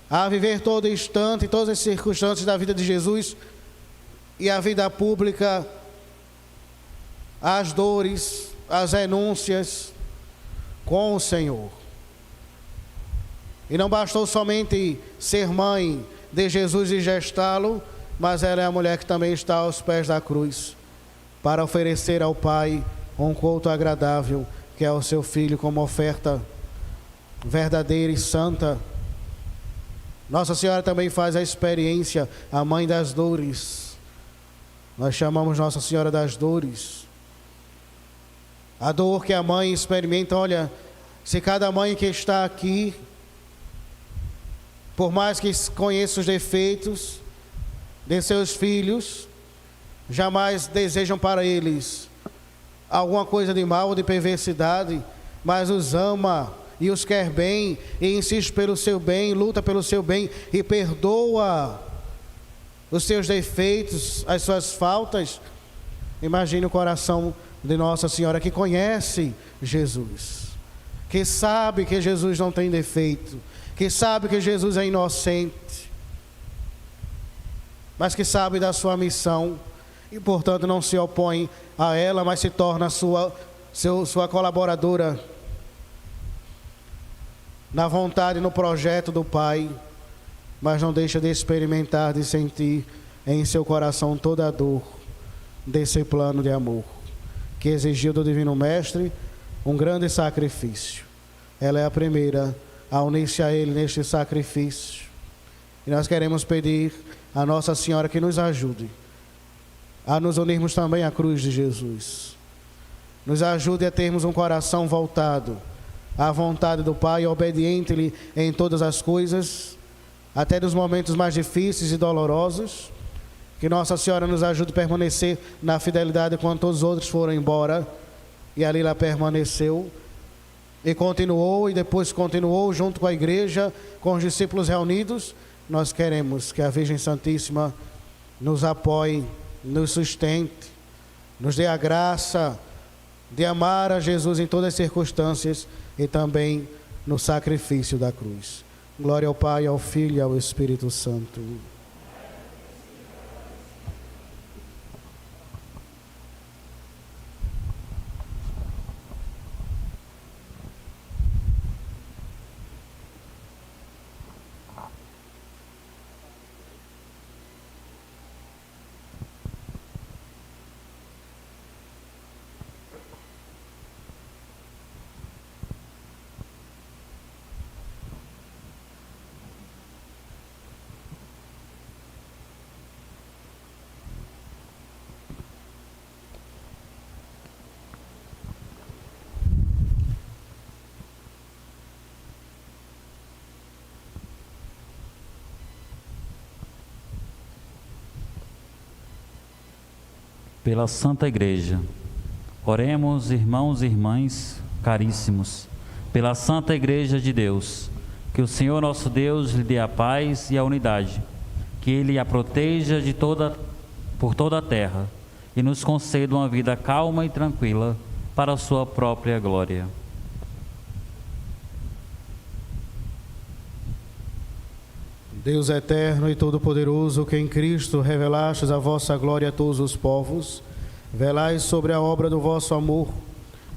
a viver todo instante, todas as circunstâncias da vida de Jesus, e a vida pública, as dores, as renúncias com o Senhor. E não bastou somente ser mãe de Jesus e gestá-lo, mas ela é a mulher que também está aos pés da cruz, para oferecer ao Pai um culto agradável, que é o seu Filho, como oferta verdadeira e santa. Nossa Senhora também faz a experiência, a mãe das dores. Nós chamamos Nossa Senhora das dores. A dor que a mãe experimenta. Olha, se cada mãe que está aqui, por mais que conheça os defeitos de seus filhos, jamais desejam para eles alguma coisa de mal ou de perversidade, mas os ama e os quer bem, e insiste pelo seu bem, luta pelo seu bem, e perdoa os seus defeitos, as suas faltas. Imagine o coração de Nossa Senhora que conhece Jesus, que sabe que Jesus não tem defeito, que sabe que Jesus é inocente, mas que sabe da sua missão e, portanto, não se opõe a ela, mas se torna sua colaboradora na vontade e no projeto do Pai, mas não deixa de experimentar, de sentir em seu coração toda a dor desse plano de amor, que exigiu do Divino Mestre um grande sacrifício. Ela é a primeira a unir-se a Ele neste sacrifício. E nós queremos pedir a Nossa Senhora que nos ajude a nos unirmos também à cruz de Jesus. Nos ajude a termos um coração voltado à vontade do Pai, obediente-lhe em todas as coisas, até nos momentos mais difíceis e dolorosos. Que Nossa Senhora nos ajude a permanecer na fidelidade quando todos os outros foram embora, e ali ela permaneceu e continuou, e depois continuou junto com a igreja, com os discípulos reunidos. Nós queremos que a Virgem Santíssima nos apoie, nos sustente, nos dê a graça de amar a Jesus em todas as circunstâncias e também no sacrifício da cruz. Glória ao Pai, ao Filho e ao Espírito Santo. Pela Santa Igreja, oremos, irmãos e irmãs caríssimos, pela Santa Igreja de Deus, que o Senhor nosso Deus lhe dê a paz e a unidade, que Ele a proteja por toda a terra e nos conceda uma vida calma e tranquila para a sua própria glória. Deus eterno e todo-poderoso, que em Cristo revelastes a vossa glória a todos os povos, velai sobre a obra do vosso amor,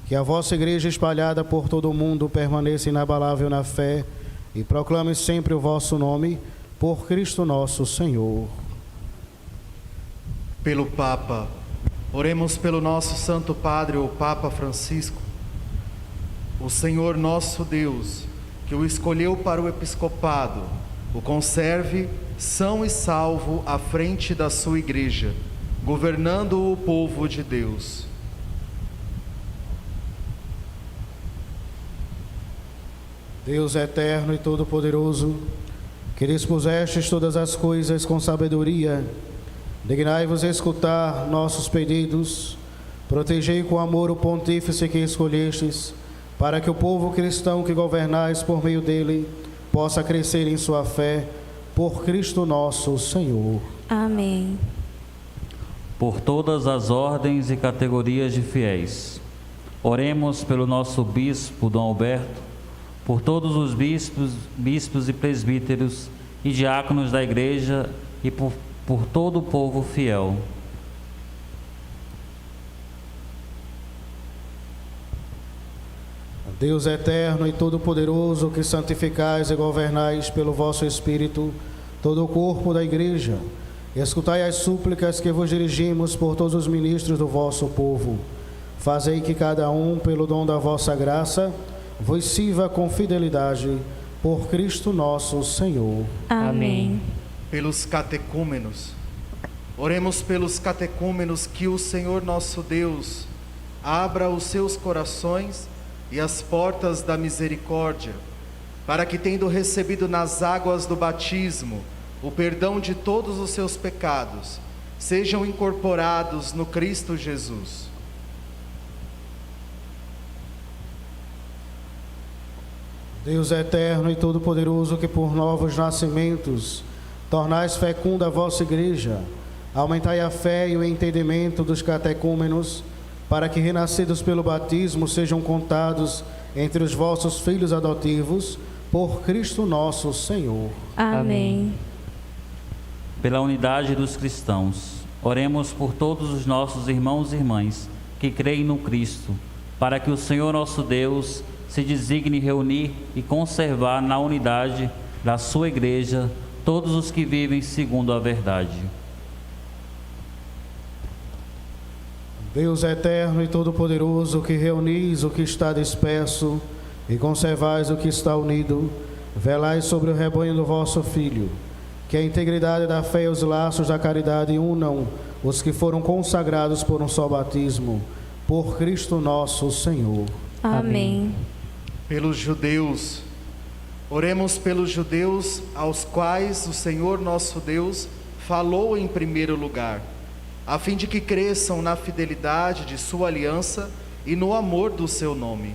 que a vossa igreja espalhada por todo o mundo permaneça inabalável na fé e proclame sempre o vosso nome, por Cristo nosso Senhor. Pelo Papa, oremos pelo nosso Santo Padre, o Papa Francisco. O Senhor nosso Deus, que o escolheu para o episcopado, o conserve são e salvo à frente da sua igreja, governando o povo de Deus. Deus eterno e todo-poderoso, que dispusestes todas as coisas com sabedoria, dignai-vos escutar nossos pedidos, protegei com amor o pontífice que escolhestes, para que o povo cristão que governais por meio dele possa crescer em sua fé, por Cristo nosso Senhor. Amém. Por todas as ordens e categorias de fiéis, oremos pelo nosso bispo Dom Alberto, por todos os bispos e presbíteros e diáconos da igreja e por todo o povo fiel. Deus eterno e todo-poderoso, que santificais e governais pelo vosso Espírito todo o corpo da Igreja, escutai as súplicas que vos dirigimos por todos os ministros do vosso povo. Fazei que cada um, pelo dom da vossa graça, vos sirva com fidelidade, por Cristo nosso Senhor. Amém. Pelos catecúmenos, oremos pelos catecúmenos, que o Senhor nosso Deus abra os seus corações e as portas da misericórdia, para que, tendo recebido nas águas do batismo o perdão de todos os seus pecados, sejam incorporados no Cristo Jesus. Deus eterno e todo-poderoso, que por novos nascimentos Tornais fecunda a vossa igreja, aumentai a fé e o entendimento dos catecúmenos, para que, renascidos pelo batismo, sejam contados entre os vossos filhos adotivos, por Cristo nosso Senhor. Amém. Pela unidade dos cristãos, oremos por todos os nossos irmãos e irmãs que creem no Cristo, para que o Senhor nosso Deus se designe reunir e conservar na unidade da sua igreja todos os que vivem segundo a verdade. Deus eterno e todo-poderoso, que reunis o que está disperso e conservais o que está unido, velai sobre o rebanho do vosso Filho, que a integridade da fé e os laços da caridade unam os que foram consagrados por um só batismo, por Cristo nosso Senhor. Amém. Pelos judeus, oremos pelos judeus aos quais o Senhor nosso Deus falou em primeiro lugar, a fim de que cresçam na fidelidade de sua aliança e no amor do seu nome.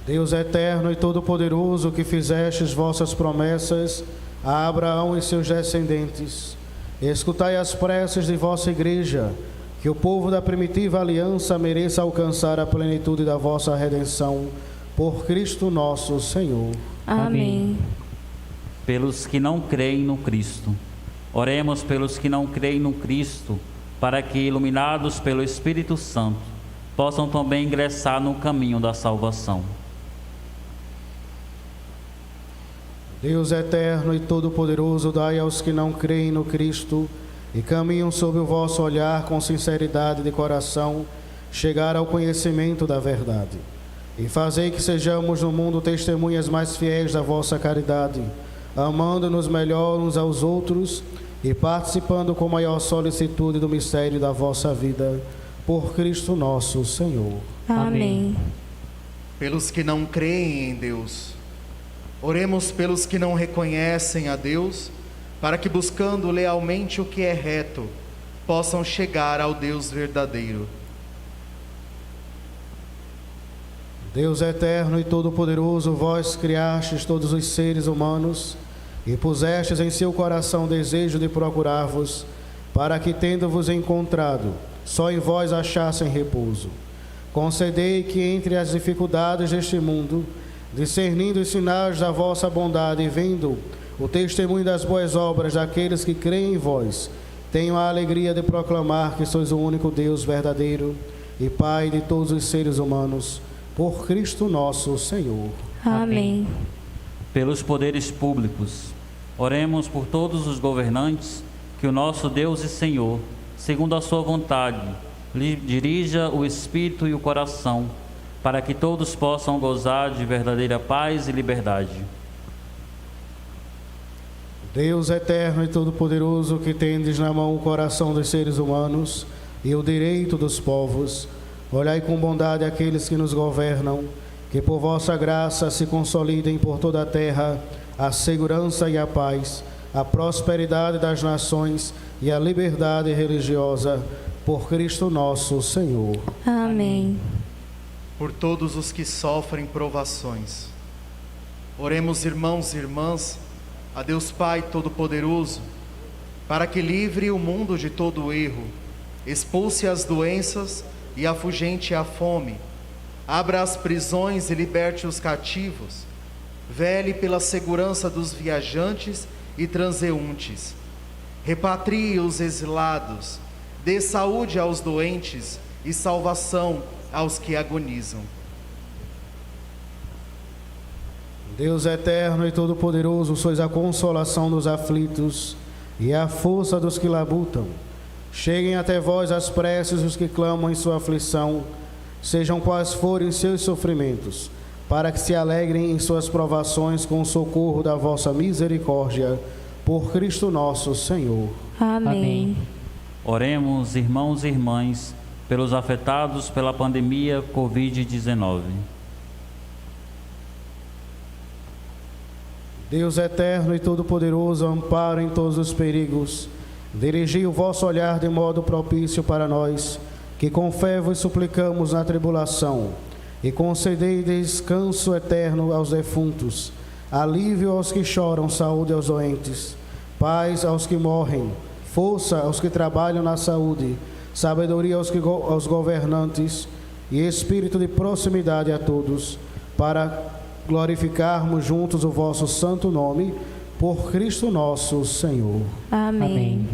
Deus eterno e todo-poderoso, que fizestes vossas promessas a Abraão e seus descendentes, escutai as preces de vossa igreja, que o povo da primitiva aliança mereça alcançar a plenitude da vossa redenção, por Cristo nosso Senhor. Amém. Pelos que não creem no Cristo, oremos pelos que não creem no Cristo, para que, iluminados pelo Espírito Santo, possam também ingressar no caminho da salvação. Deus eterno e todo-poderoso, dai aos que não creem no Cristo e caminham sob o vosso olhar com sinceridade de coração, chegar ao conhecimento da verdade. E fazei que sejamos no mundo testemunhas mais fiéis da vossa caridade, amando-nos melhor uns aos outros e participando com maior solicitude do mistério da vossa vida, por Cristo nosso Senhor. Amém. Pelos que não creem em Deus, oremos pelos que não reconhecem a Deus, para que, buscando lealmente o que é reto, possam chegar ao Deus verdadeiro. Deus eterno e todo-poderoso, vós criastes todos os seres humanos e pusestes em seu coração o desejo de procurar-vos, para que, tendo-vos encontrado, só em vós achassem repouso. Concedei que, entre as dificuldades deste mundo, discernindo os sinais da vossa bondade e vendo o testemunho das boas obras daqueles que creem em vós, tenho a alegria de proclamar que sois o único Deus verdadeiro e Pai de todos os seres humanos, por Cristo nosso Senhor. Amém. Pelos poderes públicos, oremos por todos os governantes, que o nosso Deus e Senhor, segundo a sua vontade, lhe dirija o espírito e o coração, para que todos possam gozar de verdadeira paz e liberdade. Deus eterno e todo-poderoso, que tendes na mão o coração dos seres humanos e o direito dos povos, olhai com bondade aqueles que nos governam, que por vossa graça se consolidem por toda a terra a segurança e a paz, a prosperidade das nações e a liberdade religiosa, por Cristo nosso Senhor. Amém. Por todos os que sofrem provações, oremos, irmãos e irmãs, a Deus Pai Todo-Poderoso, para que livre o mundo de todo erro, expulse as doenças e afugente a fome, abra as prisões e liberte os cativos, vele pela segurança dos viajantes e transeuntes, repatrie os exilados, dê saúde aos doentes e salvação aos que agonizam. Deus eterno e todo-poderoso, sois a consolação dos aflitos e a força dos que labutam. Cheguem até vós as preces dos que clamam em sua aflição, sejam quais forem seus sofrimentos, para que se alegrem em suas provações com o socorro da vossa misericórdia, por Cristo nosso Senhor. Amém. Oremos, irmãos e irmãs, pelos afetados pela pandemia Covid-19. Deus eterno e todo-poderoso, amparo em todos os perigos, dirigi o vosso olhar de modo propício para nós, que com fé vos suplicamos na tribulação, e concedei descanso eterno aos defuntos, alívio aos que choram, saúde aos doentes, paz aos que morrem, força aos que trabalham na saúde, sabedoria aos governantes e espírito de proximidade a todos, para glorificarmos juntos o vosso santo nome, por Cristo nosso Senhor. Amém.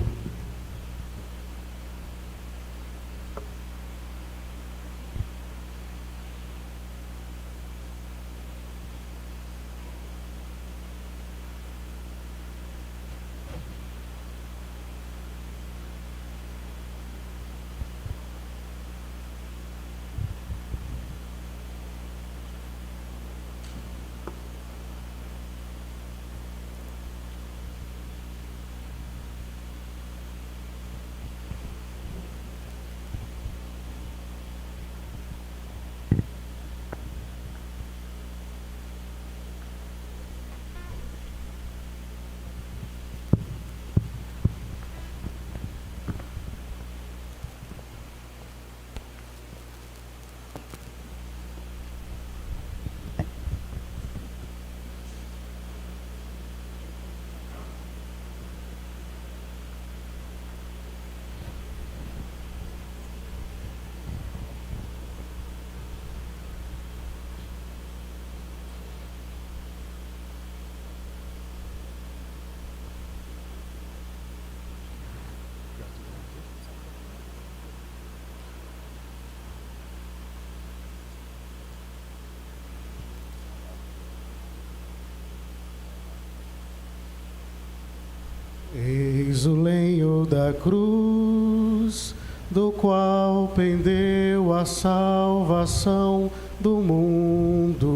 Eis o lenho da cruz, do qual pendeu a salvação do mundo.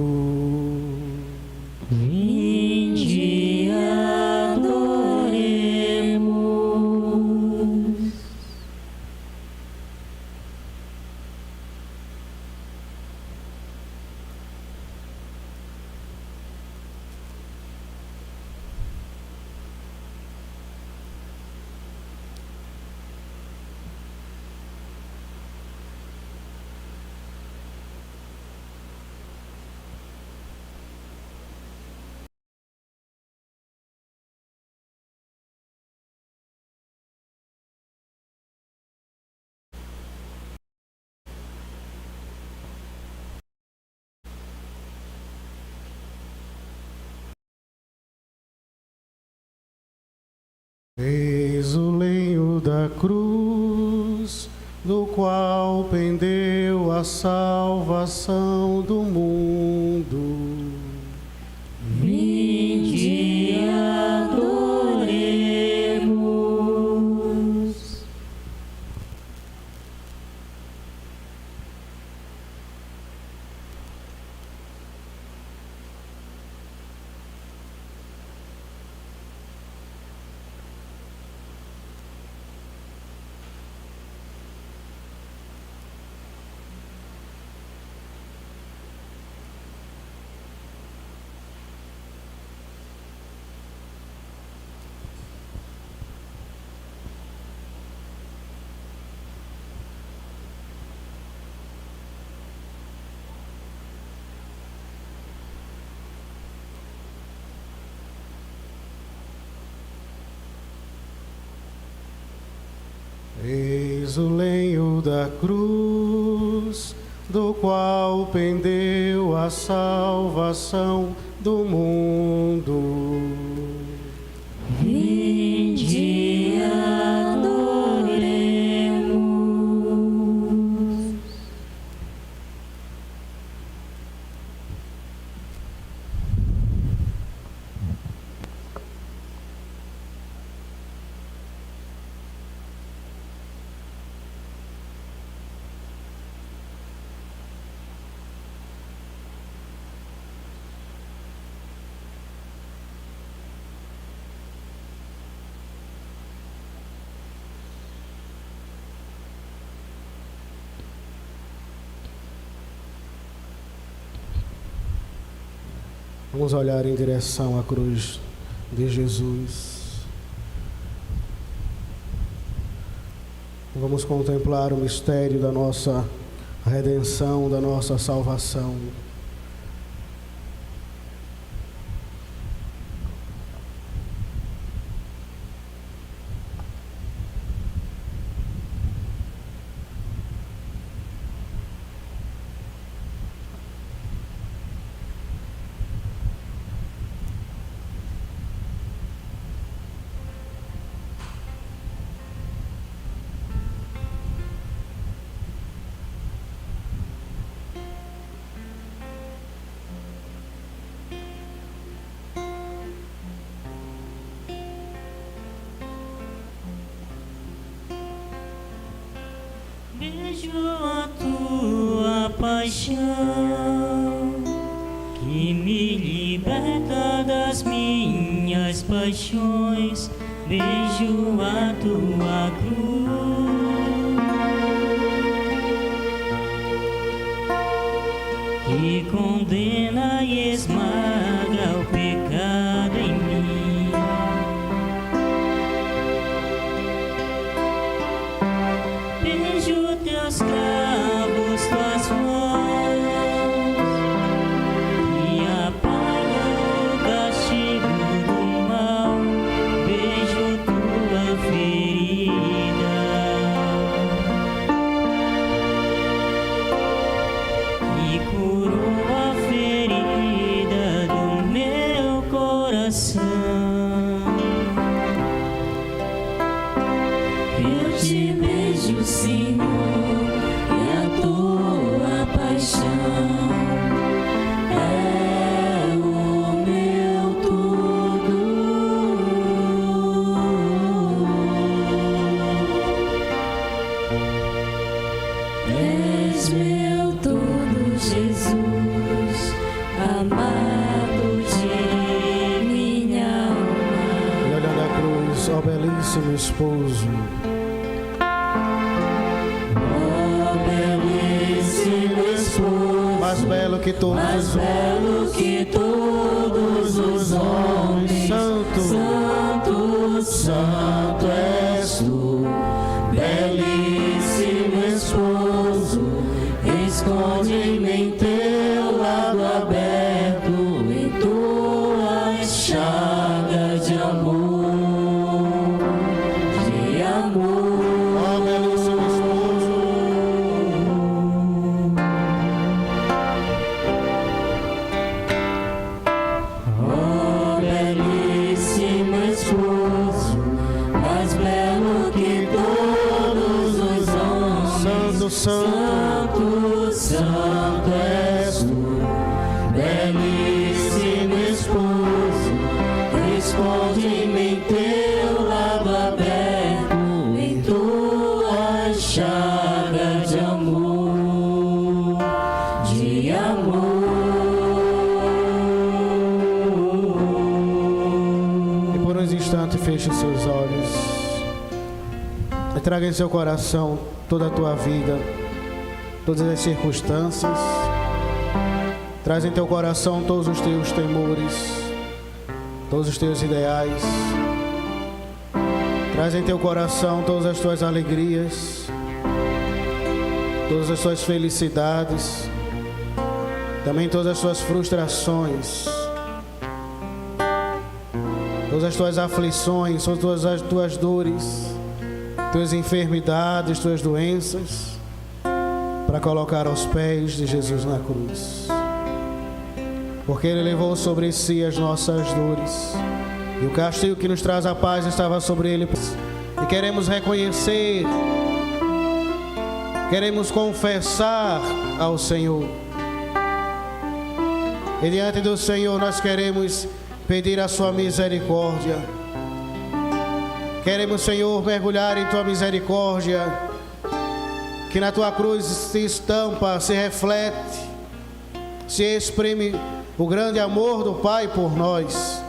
Vinde, adoremos. Eis o lenho da cruz, do qual pendeu a salvação do mundo. Vinde, adoremos. Eis o lenho da cruz, do qual pendeu a salvação do mundo. Vinde, adoremos. Vamos olhar em direção à cruz de Jesus. Vamos contemplar o mistério da nossa redenção, da nossa salvação. Vejo a tua paixão, que me liberta das minhas paixões. Vejo a tua cruz, que condena e esmaga o pecado em mim. Vejo teus cravos, tuas mãos, que apagam o castigo do mal. Vejo tua ferida, que curou a ferida do meu coração. Eu te vejo, Senhor, e a tua paixão é o meu tudo. És meu tudo, Jesus, amado de minha alma. E olhando a cruz, ó belíssimo esposo, mais belo que todos os homens, Que todos os homens, santo, santo, santo és tu, belíssimo esposo, esconde-me em teu lado aberto, em tua chaga de amor, de amor. ó belíssimo esposo, Oh, belíssimo esposo, mais belo que todos os homens. santo, santo, Santo, santo és tu, belíssimo esposo, esconde-me em teu lado aberto, em tua chaga de amor, de amor. e por um instante feche seus olhos e traga em seu coração toda a tua vida, todas as circunstâncias. Traz em teu coração todos os teus temores, todos os teus ideais. Traz em teu coração todas as tuas alegrias, todas as tuas felicidades, também todas as tuas frustrações, todas as tuas aflições, todas as tuas dores, tuas enfermidades, tuas doenças, para colocar aos pés de Jesus na cruz. Porque Ele levou sobre si as nossas dores, e o castigo que nos traz a paz estava sobre Ele. E queremos reconhecer, queremos confessar ao Senhor. E diante do Senhor nós queremos pedir a sua misericórdia. Queremos, Senhor, mergulhar em tua misericórdia, que na tua cruz se estampa, se reflete, se exprime o grande amor do Pai por nós.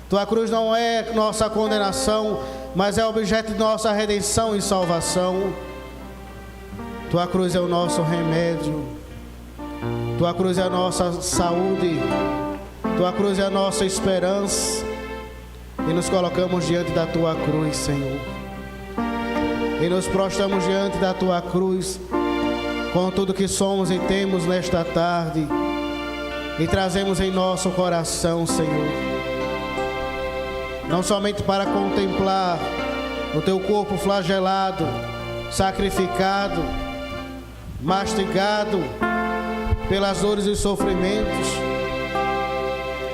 Tua cruz não é nossa condenação, mas é objeto de nossa redenção e salvação. Tua cruz é o nosso remédio. Tua cruz é a nossa saúde. Tua cruz é a nossa esperança. E nos colocamos diante da tua cruz, Senhor. E nos prostramos diante da tua cruz com tudo que somos e temos nesta tarde. E trazemos em nosso coração, Senhor, não somente para contemplar o teu corpo flagelado, sacrificado, mastigado pelas dores e sofrimentos,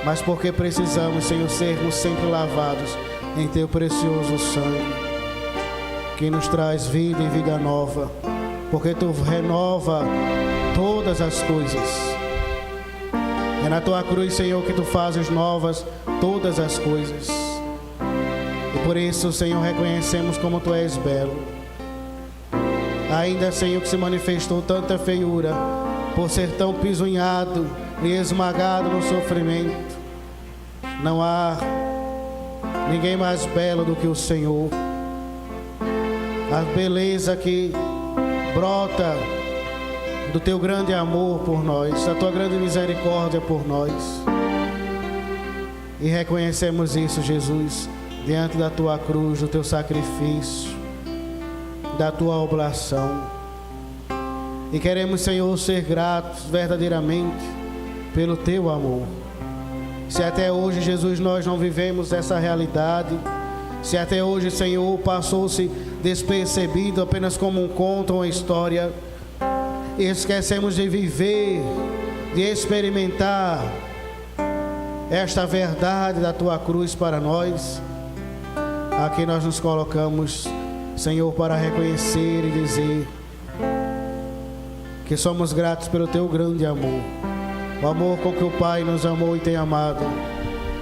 mas porque precisamos, Senhor, sermos sempre lavados em teu precioso sangue, que nos traz vida e vida nova, porque tu renova todas as coisas. É na tua cruz, Senhor, que tu fazes novas todas as coisas. E por isso, Senhor, reconhecemos como tu és belo. ainda, Senhor, que se manifestou tanta feiura por ser tão pisunhado e esmagado no sofrimento. Não há ninguém mais belo do que o Senhor. A beleza que brota do teu grande amor por nós, da tua grande misericórdia por nós. E reconhecemos isso, Jesus, diante da tua cruz, do teu sacrifício, da tua oblação. E queremos, Senhor, ser gratos verdadeiramente pelo teu amor. Se até hoje, Jesus, nós não vivemos essa realidade, se até hoje, Senhor, passou-se despercebido apenas como um conto, uma história, e esquecemos de viver, de experimentar esta verdade da tua cruz para nós, aqui nós nos colocamos, Senhor, para reconhecer e dizer que somos gratos pelo teu grande amor, o amor com que o Pai nos amou e tem amado,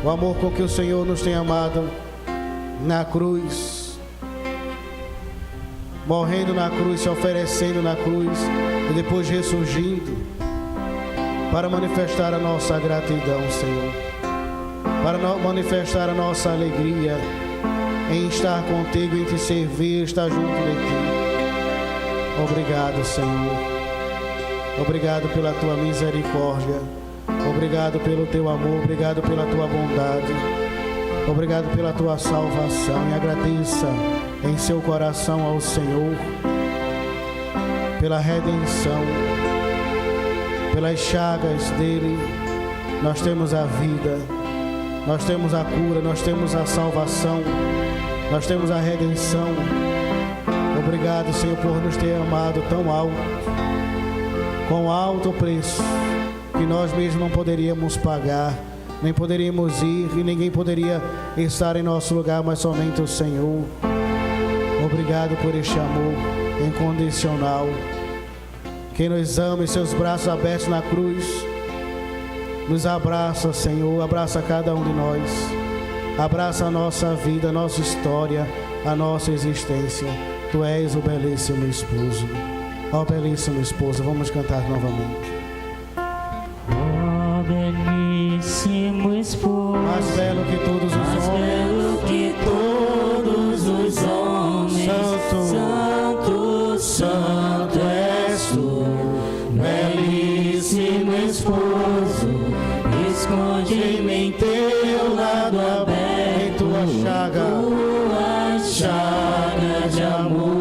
o amor com que o Senhor nos tem amado na cruz, morrendo na cruz, se oferecendo na cruz e depois ressurgindo para manifestar a nossa gratidão, Senhor, para manifestar a nossa alegria em estar contigo, em te servir, estar junto de ti. Obrigado, Senhor. Obrigado pela tua misericórdia. Obrigado pelo teu amor. Obrigado pela tua bondade. Obrigado pela tua salvação. E agradeça em seu coração ao Senhor pela redenção, pelas chagas dele. Nós temos a vida, nós temos a cura, nós temos a salvação, nós temos a redenção. Obrigado, Senhor, por nos ter amado tão alto, com alto preço, que nós mesmos não poderíamos pagar, nem poderíamos ir, e ninguém poderia estar em nosso lugar, mas somente o Senhor. Obrigado por este amor incondicional, que nos ama, em seus braços abertos na cruz, nos abraça, Senhor, abraça cada um de nós, abraça a nossa vida, a nossa história, a nossa existência. Tu és o belíssimo esposo. Ó belíssimo esposo, vamos cantar novamente. Ó belíssimo esposo, Mais belo que todos os homens, que todos os homens, Santo, Santo és tu, belíssimo esposo, esconde-me em teu lado aberto, em tua chaga, tua chaga de amor,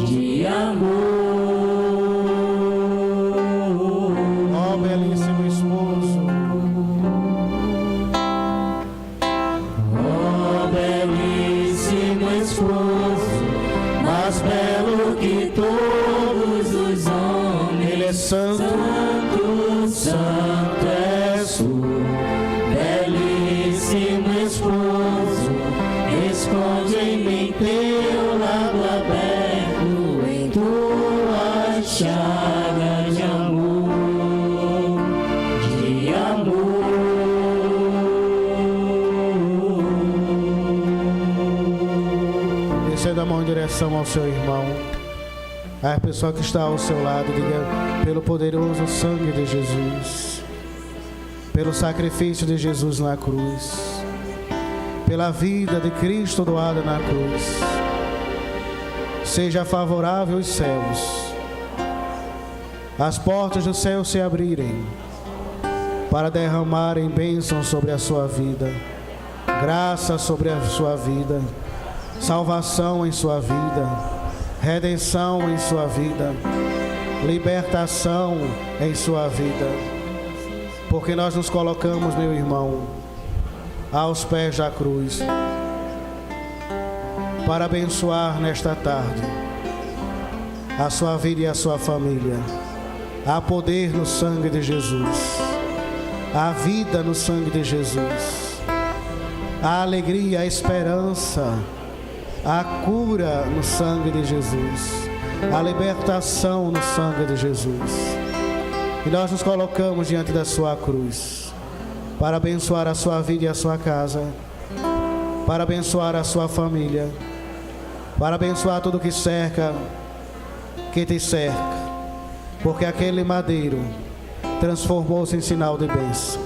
de amor. ó belíssimo esposo, Ó belíssimo esposo, mais belo que todos os homens, ele é santo, Santo és tu, belíssimo esposo, esconde-me em teu lado aberto, em tua chaga de amor, de amor. descendo a mão em direção ao seu irmão, a pessoa que está ao seu lado, diga: pelo poderoso sangue de Jesus, pelo sacrifício de Jesus na cruz, pela vida de Cristo doada na cruz, seja favorável os céus, as portas do céu se abrirem para derramarem bênção sobre a sua vida, graça sobre a sua vida, salvação em sua vida, redenção em sua vida, libertação em sua vida, porque nós nos colocamos, meu irmão, aos pés da cruz, para abençoar nesta tarde a sua vida e a sua família. Há poder no sangue de Jesus, há vida no sangue de Jesus, há alegria, a esperança, a cura no sangue de Jesus, a libertação no sangue de Jesus. E nós nos colocamos diante da sua cruz para abençoar a sua vida e a sua casa, para abençoar a sua família, para abençoar tudo que cerca, que te cerca, porque aquele madeiro transformou-se em sinal de bênção.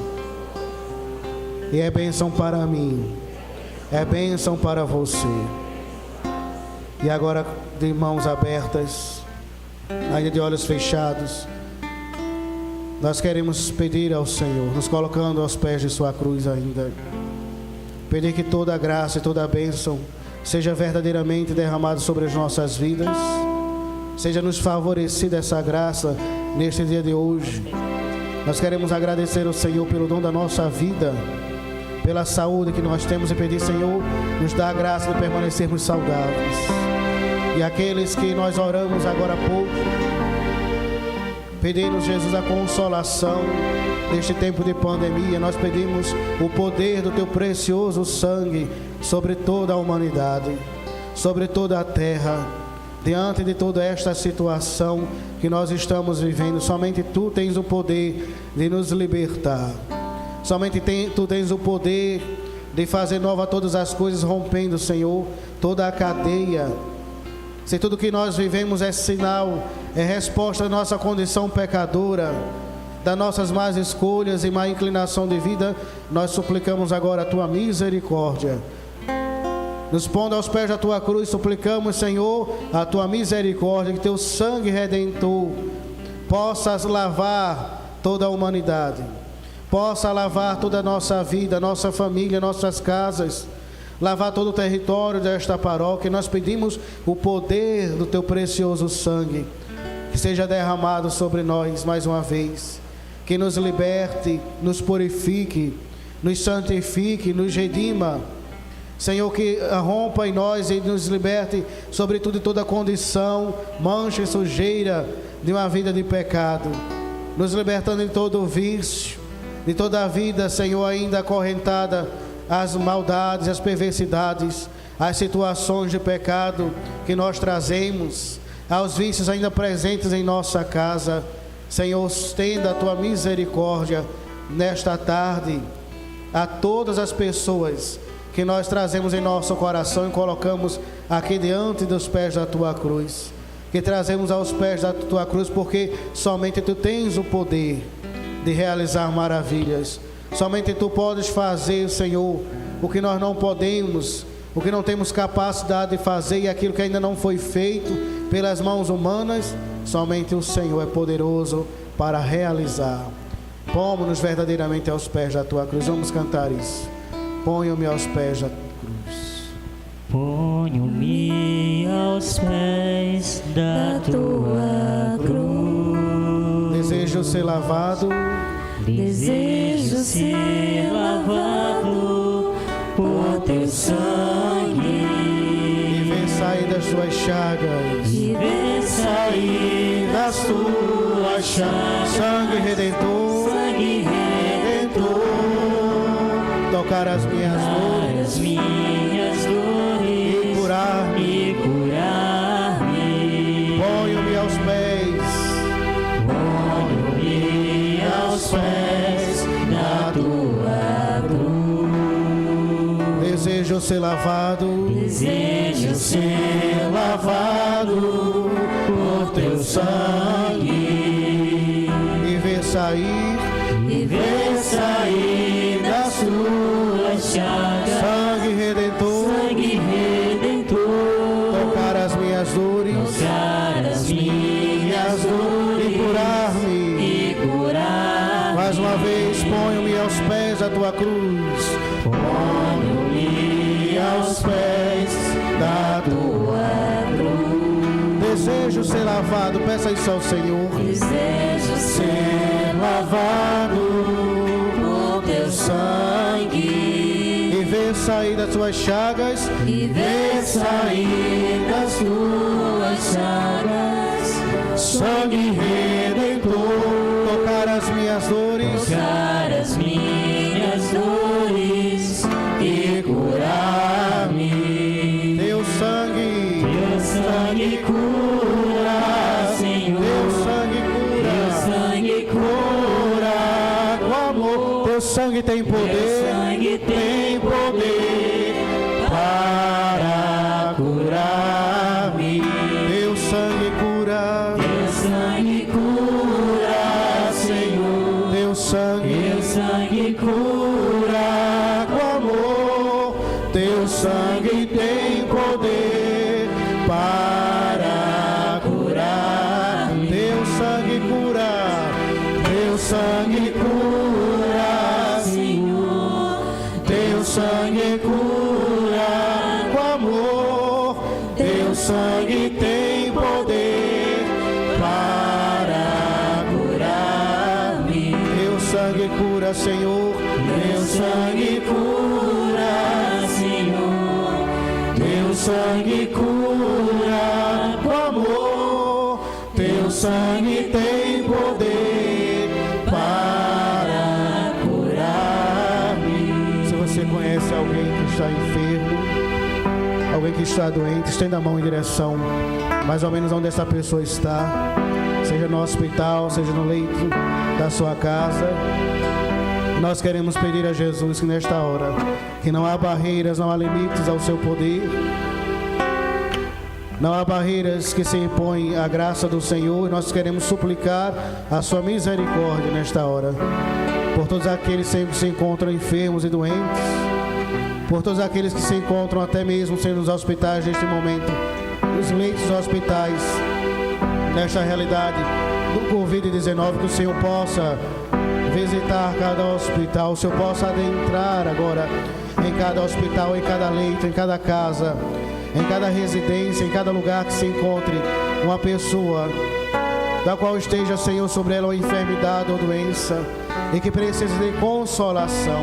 E é bênção para mim, é bênção para você. E agora, de mãos abertas, ainda de olhos fechados, nós queremos pedir ao Senhor, nos colocando aos pés de sua cruz ainda, pedir que toda a graça e toda a bênção seja verdadeiramente derramada sobre as nossas vidas, seja nos favorecida essa graça neste dia de hoje. Nós queremos agradecer ao Senhor pelo dom da nossa vida, pela saúde que nós temos, e pedir, Senhor, nos dá a graça de permanecermos saudáveis. E aqueles que nós oramos agora há pouco, pedimos, Jesus, a consolação neste tempo de pandemia. Nós pedimos o poder do teu precioso sangue sobre toda a humanidade, sobre toda a terra, diante de toda esta situação que nós estamos vivendo. Somente tu tens o poder de nos libertar. Somente tu tens o poder de fazer nova todas as coisas, rompendo, Senhor, toda a cadeia. Se tudo que nós vivemos é sinal, é resposta da nossa condição pecadora, das nossas más escolhas e má inclinação de vida, nós suplicamos agora a tua misericórdia. Nos pondo aos pés da tua cruz, suplicamos, Senhor, a tua misericórdia, que teu sangue redentor possa lavar toda a humanidade, possa lavar toda a nossa vida, nossa família, nossas casas, lavar todo o território desta paróquia. Nós pedimos o poder do teu precioso sangue, que seja derramado sobre nós mais uma vez, que nos liberte, nos purifique, nos santifique, nos redima. Senhor, que rompa em nós e nos liberte, sobretudo, de toda condição, mancha e sujeira de uma vida de pecado, nos libertando de todo o vício, de toda a vida, Senhor, ainda acorrentada às maldades, às perversidades, às situações de pecado que nós trazemos, aos vícios ainda presentes em nossa casa. Senhor, estenda a tua misericórdia nesta tarde a todas as pessoas que nós trazemos em nosso coração e colocamos aqui diante dos pés da tua cruz, que trazemos aos pés da tua cruz, porque somente tu tens o poder de realizar maravilhas. Somente tu podes fazer, Senhor, o que nós não podemos, o que não temos capacidade de fazer, e aquilo que ainda não foi feito pelas mãos humanas, somente o Senhor é poderoso para realizar. Pomos-nos verdadeiramente aos pés da tua cruz. Vamos cantar isso. Ponho-me aos pés da cruz. Ponho-me aos pés da tua cruz. Desejo ser lavado. Desejo ser lavado por teu sangue. E ver sair das tuas chagas. E ver sair das tuas chagas. Sangue redentor. Sangue redentor. Tocar as minhas dores. E curar-me. E curar-me. Ponho-me aos pés. Ponho-me aos pés da tua cruz. Desejo ser lavado. Desejo ser lavado por teu sangue. E ver sair. E ver sair das tuas chagas. Sangue redentor. Sangue redentor. Tocar as minhas dores. Tocar as minhas dores. E curar-me. E curar-me. Mais uma vez, ponho-me aos pés da tua cruz. Ponho-me aos pés da tua cruz. Desejo ser lavado. Peça isso ao Senhor. Desejo ser lavado por teu sangue. E ver sair das tuas chagas. E ver sair das tuas chagas. Sangue redentor. Tocar as minhas dores. Tocar as minhas dores. E curar-me. Teu sangue cura, Senhor. Teu sangue cura. Teu sangue cura. O amor. Teu sangue tem poder. Teu sangue tem poder para curar. Senhor. Teu sangue cura, Senhor. Teu sangue cura com amor. Teu sangue tem poder para curar-me. Se você conhece alguém que está enfermo, alguém que está doente, estenda a mão em direção mais ou menos onde essa pessoa está, seja no hospital, seja no leito da sua casa. Nós queremos pedir a Jesus que nesta hora, que não há barreiras, não há limites ao seu poder, não há barreiras que se impõem à graça do Senhor. Nós queremos suplicar a sua misericórdia nesta hora, por todos aqueles que sempre se encontram enfermos e doentes, por todos aqueles que se encontram até mesmo sendo nos hospitais neste momento, nos leitos dos hospitais, nesta realidade do Covid-19, que o Senhor possa visitar cada hospital, o Senhor possa adentrar agora em cada hospital, em cada leito, em cada casa, em cada residência, em cada lugar que se encontre uma pessoa da qual esteja, Senhor, sobre ela uma enfermidade ou doença e que precise de consolação.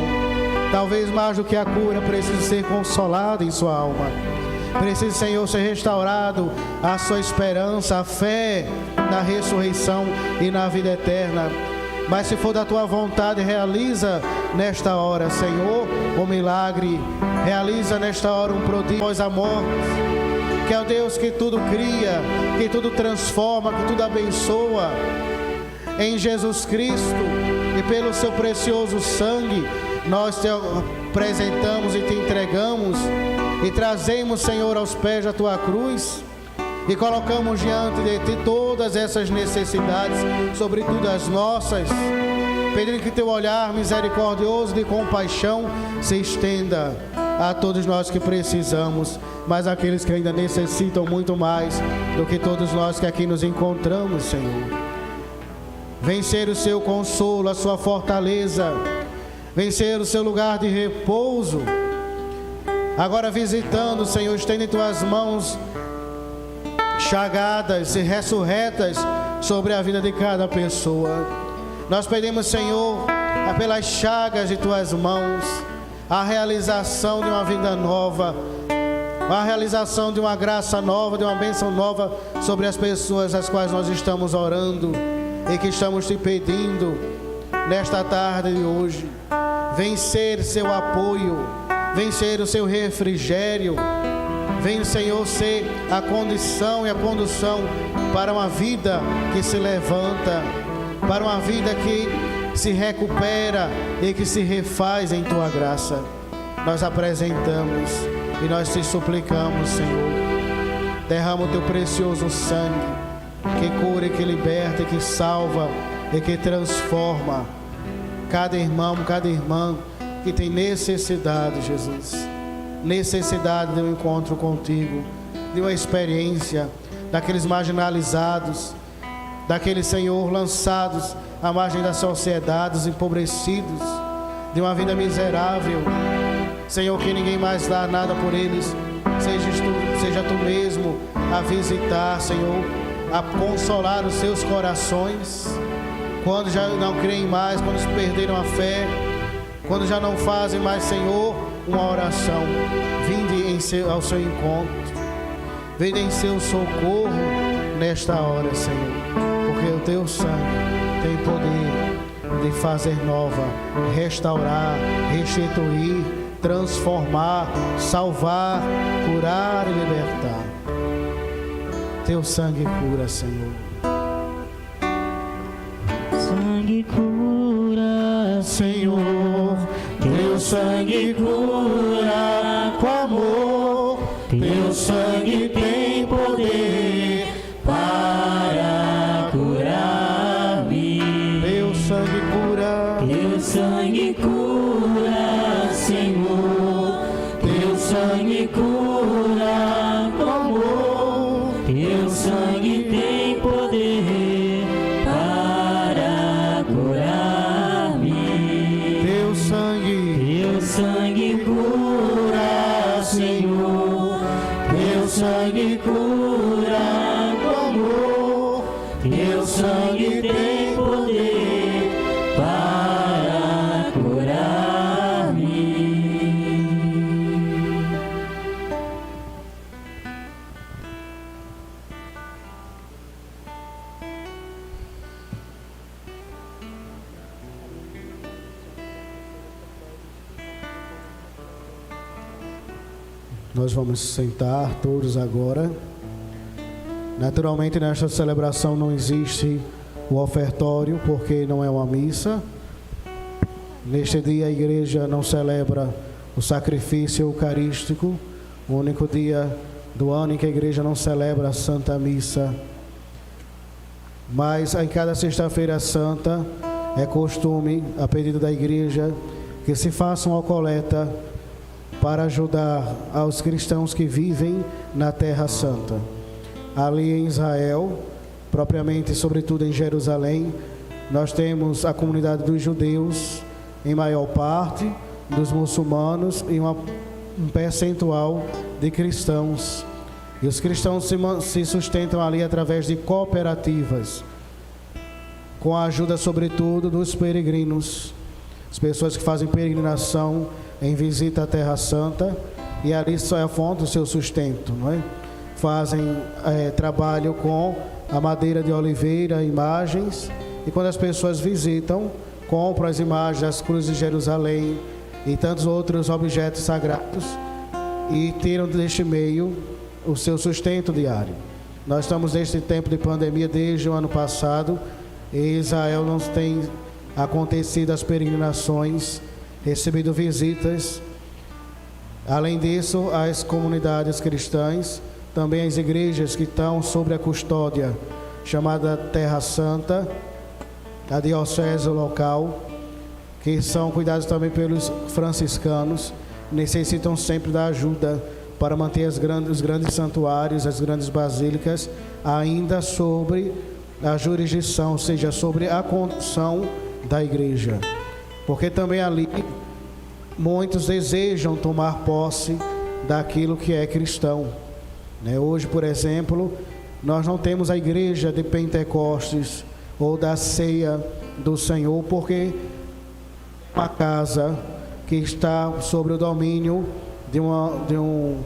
Talvez mais do que a cura, precise ser consolado em sua alma. Precisa, Senhor, ser restaurado a sua esperança, a fé na ressurreição e na vida eterna. Mas se for da tua vontade, realiza nesta hora, Senhor, o milagre. Realiza nesta hora um prodígio após a morte. Que é o Deus que tudo cria, que tudo transforma, que tudo abençoa. Em Jesus Cristo e pelo seu precioso sangue, nós te apresentamos e te entregamos e trazemos, Senhor, aos pés da tua cruz e colocamos diante de ti todas essas necessidades, sobretudo as nossas, pedindo que teu olhar misericordioso de compaixão se estenda a todos nós que precisamos, mas aqueles que ainda necessitam muito mais do que todos nós que aqui nos encontramos, Senhor. Vencer o seu consolo, a sua fortaleza, vencer o seu lugar de repouso. Agora visitando, Senhor, estende tuas mãos chagadas e ressurretas sobre a vida de cada pessoa. Nós pedimos, Senhor, pelas chagas de tuas mãos, a realização de uma vida nova, a realização de uma graça nova, de uma bênção nova sobre as pessoas às quais nós estamos orando e que estamos te pedindo nesta tarde de hoje. Vencer seu apoio, vencer o seu refrigério, vem, Senhor, ser a condição e a condução para uma vida que se levanta, para uma vida que se recupera e que se refaz em tua graça. Nós apresentamos e nós te suplicamos, Senhor, derrama o teu precioso sangue, que cura, que liberta, que salva e que transforma cada irmão, cada irmã que tem necessidade, Jesus, necessidade de um encontro contigo, de uma experiência, daqueles marginalizados, daqueles, Senhor, lançados à margem da sociedade, os empobrecidos, de uma vida miserável, Senhor, que ninguém mais dá nada por eles, seja tu mesmo a visitar, Senhor, a consolar os seus corações, quando já não creem mais, quando se perderam a fé, quando já não fazem mais, Senhor, uma oração. Vinde ao seu encontro, vinde em seu socorro nesta hora, Senhor, porque o teu sangue tem poder de fazer nova, restaurar, restituir, transformar, salvar, curar e libertar. Teu sangue cura, Senhor. Sangue cura, Senhor, teu sangue cura com amor, teu sangue tem poder para curar-me. Teu sangue cura, teu sangue cura, Senhor, teu sangue cura com amor, teu sangue tem poder para curar-me. teu sangue cura, Senhor, teu sangue cura com amor, teu sangue tem poder para Nós vamos sentar todos agora. Naturalmente, nesta celebração não existe o ofertório, porque não é uma missa. Neste dia, a igreja não celebra o sacrifício eucarístico, o único dia do ano em que a igreja não celebra a Santa Missa. Mas em cada sexta-feira santa é costume, a pedido da igreja, que se faça uma coleta para ajudar aos cristãos que vivem na Terra Santa. Ali em Israel, propriamente, sobretudo em Jerusalém, nós temos a comunidade dos judeus, em maior parte, dos muçulmanos e um percentual de cristãos. E os cristãos se sustentam ali através de cooperativas, com a ajuda, sobretudo, dos peregrinos, as pessoas que fazem peregrinação em visita à Terra Santa, e ali só é a fonte do seu sustento, não é? Fazem trabalho com a madeira de oliveira, imagens, e quando as pessoas visitam, compram as imagens das cruzes de Jerusalém e tantos outros objetos sagrados e tiram deste meio o seu sustento diário. Nós estamos neste tempo de pandemia desde o ano passado, e em Israel não tem acontecido as peregrinações, recebido visitas. Além disso, as comunidades cristãs, também as igrejas que estão sob a custódia chamada Terra Santa, a diocese local, que são cuidados também pelos franciscanos, necessitam sempre da ajuda para manter os grandes santuários, as grandes basílicas, ainda sobre a jurisdição, ou seja, sobre a condução da igreja. Porque também ali muitos desejam tomar posse daquilo que é cristão. Hoje, por exemplo, nós não temos a igreja de Pentecostes ou da ceia do Senhor, porque uma casa que está sobre o domínio de um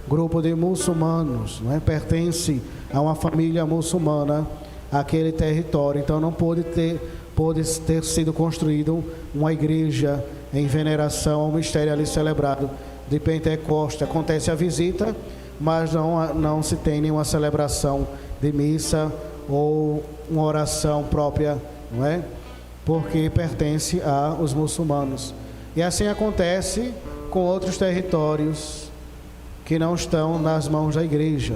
grupo de muçulmanos, pertence a uma família muçulmana, aquele território. Então não pode ter sido construído uma igreja em veneração ao mistério ali celebrado de Pentecostes. Acontece a visita, mas não se tem nenhuma celebração de missa ou uma oração própria, não é? Porque pertence aos muçulmanos. E assim acontece com outros territórios que não estão nas mãos da igreja.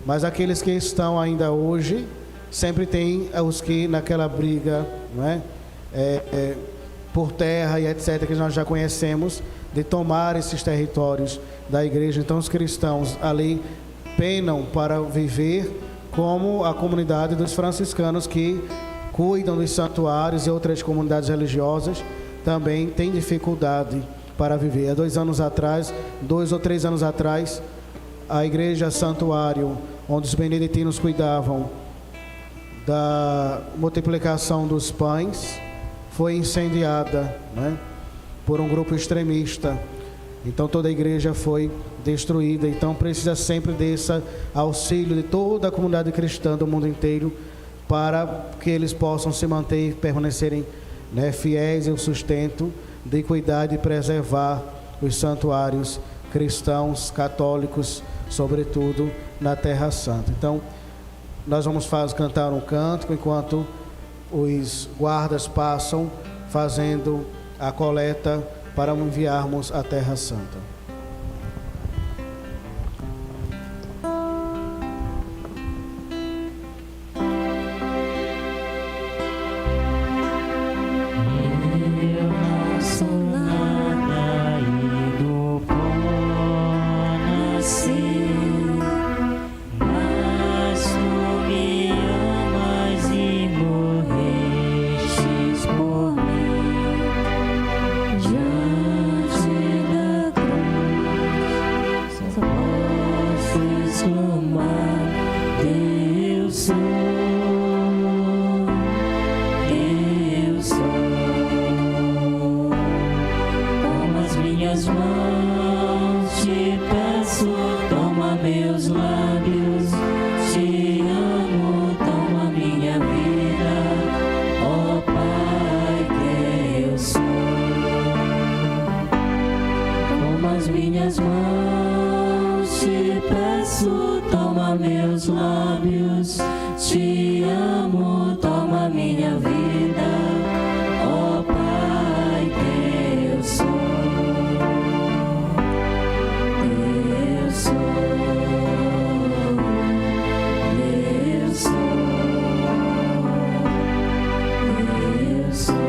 Mas aqueles que estão ainda hoje, sempre tem os que naquela briga, não é? Por terra e etc., que nós já conhecemos, de tomar esses territórios da igreja. Então os cristãos ali penam para viver como a comunidade dos franciscanos, que cuidam dos santuários, e outras comunidades religiosas também têm dificuldade para viver. Há 2 ou 3 anos atrás, a igreja santuário, onde os beneditinos cuidavam da multiplicação dos pães, foi incendiada, por um grupo extremista. Então toda a igreja foi destruída. Então precisa sempre desse auxílio de toda a comunidade cristã do mundo inteiro, para que eles possam se manter e permanecerem fiéis ao sustento de cuidar e preservar os santuários cristãos, católicos, sobretudo na Terra Santa. Então nós vamos cantar um cântico enquanto os guardas passam fazendo a coleta para enviarmos à Terra Santa. Diante da cruz Te amo, toma minha vida, ó Pai, teu sou, teu sou, teu sou, teu sou.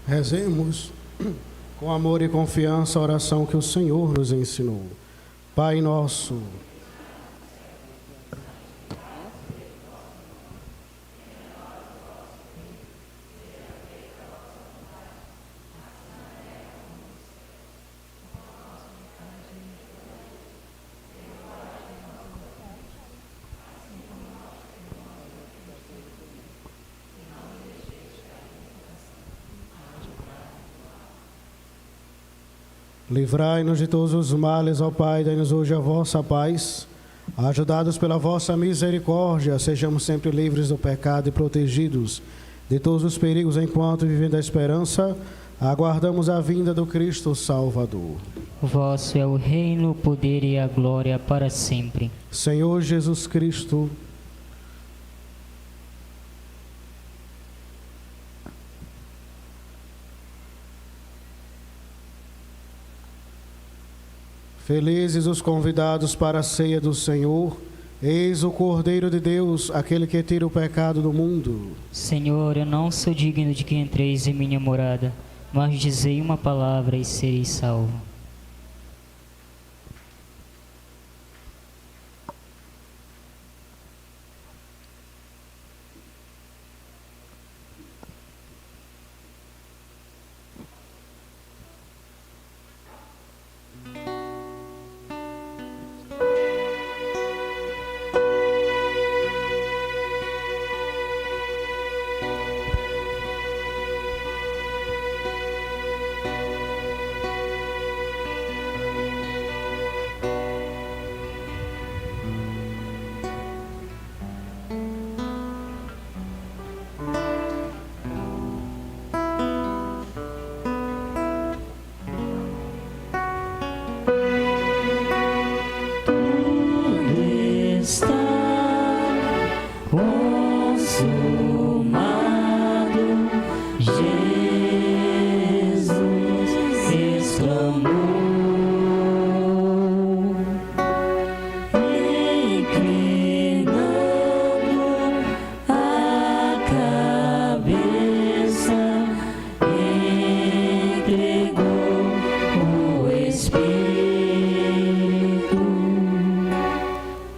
Rezemos com amor e confiança a oração que o Senhor nos ensinou. Pai nosso, livrai-nos de todos os males, ó Pai, dai-nos hoje a vossa paz. Ajudados pela vossa misericórdia, sejamos sempre livres do pecado e protegidos de todos os perigos, enquanto, vivendo a esperança, aguardamos a vinda do Cristo Salvador. Vosso é o reino, o poder e a glória para sempre. Senhor Jesus Cristo, felizes os convidados para a ceia do Senhor. Eis o Cordeiro de Deus, aquele que tira o pecado do mundo. Senhor, eu não sou digno de que entreis em minha morada, mas dizei uma palavra e serei salvo.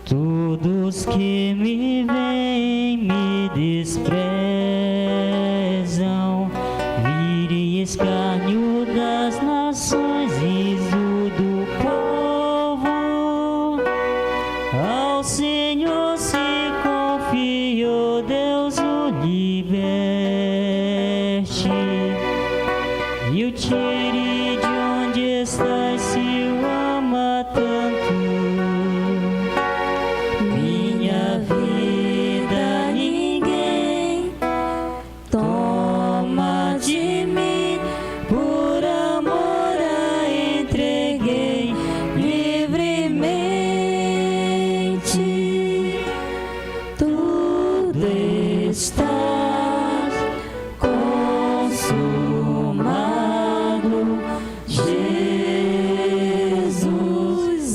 Todos que me veem me desprezam. Vire escárnio das nações, riso do povo. Ao Senhor se confiou, Deus o liberte e o tire de onde está, se o ama tanto. Minha vida ninguém toma de mim, por amor a entreguei livremente. Tudo está consumado, Jesus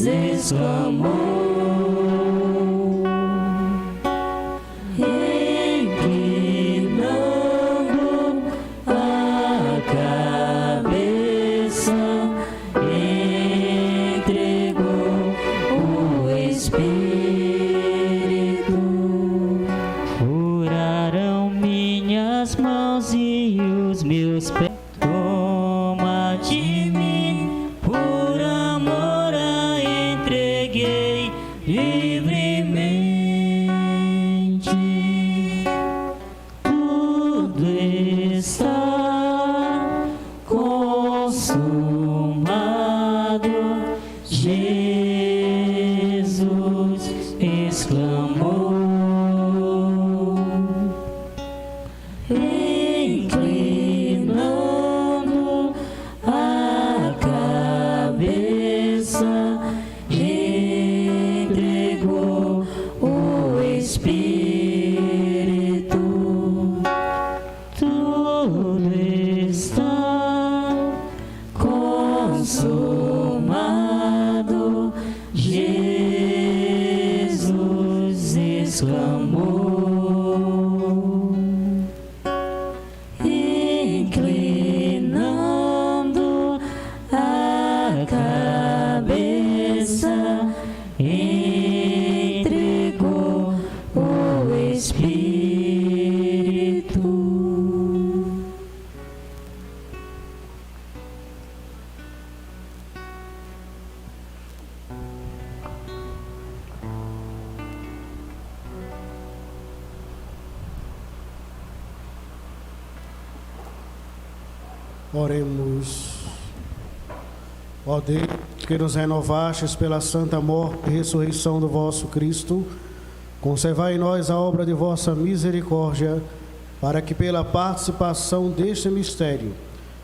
exclamou. Inclinando a cabeça, entregou o Espírito. Furaram minhas mãos e os meus pés. Toma de mim, por amor a entreguei livremente. Tudo está consumado, Jesus exclamou. Inclinando a cabeça, entregou o Espírito. Tudo está consumado, Jesus exclamou. Inclinando a cabeça, entregou o Espírito. Oremos. Ó Deus, que nos renovastes pela santa morte e ressurreição do vosso Cristo, conservai em nós a obra de vossa misericórdia, para que pela participação deste mistério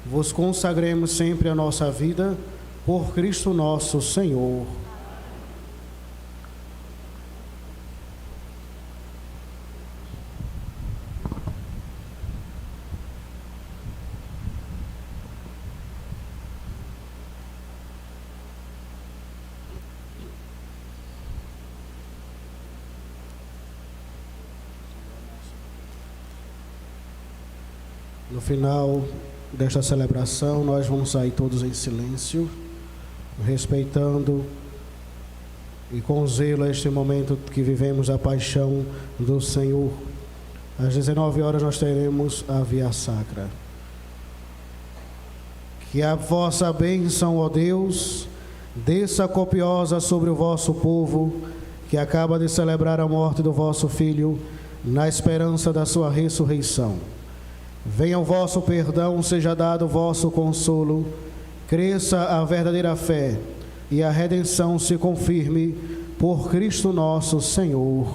vos consagremos sempre a nossa vida, por Cristo nosso Senhor. No final desta celebração, nós vamos sair todos em silêncio, respeitando e com zelo este momento que vivemos a paixão do Senhor. Às 19 horas nós teremos a Via Sacra. Que a vossa bênção, ó Deus, desça copiosa sobre o vosso povo, que acaba de celebrar a morte do vosso Filho, na esperança da sua ressurreição. Venha o vosso perdão, seja dado o vosso consolo, cresça a verdadeira fé e a redenção se confirme por Cristo nosso Senhor.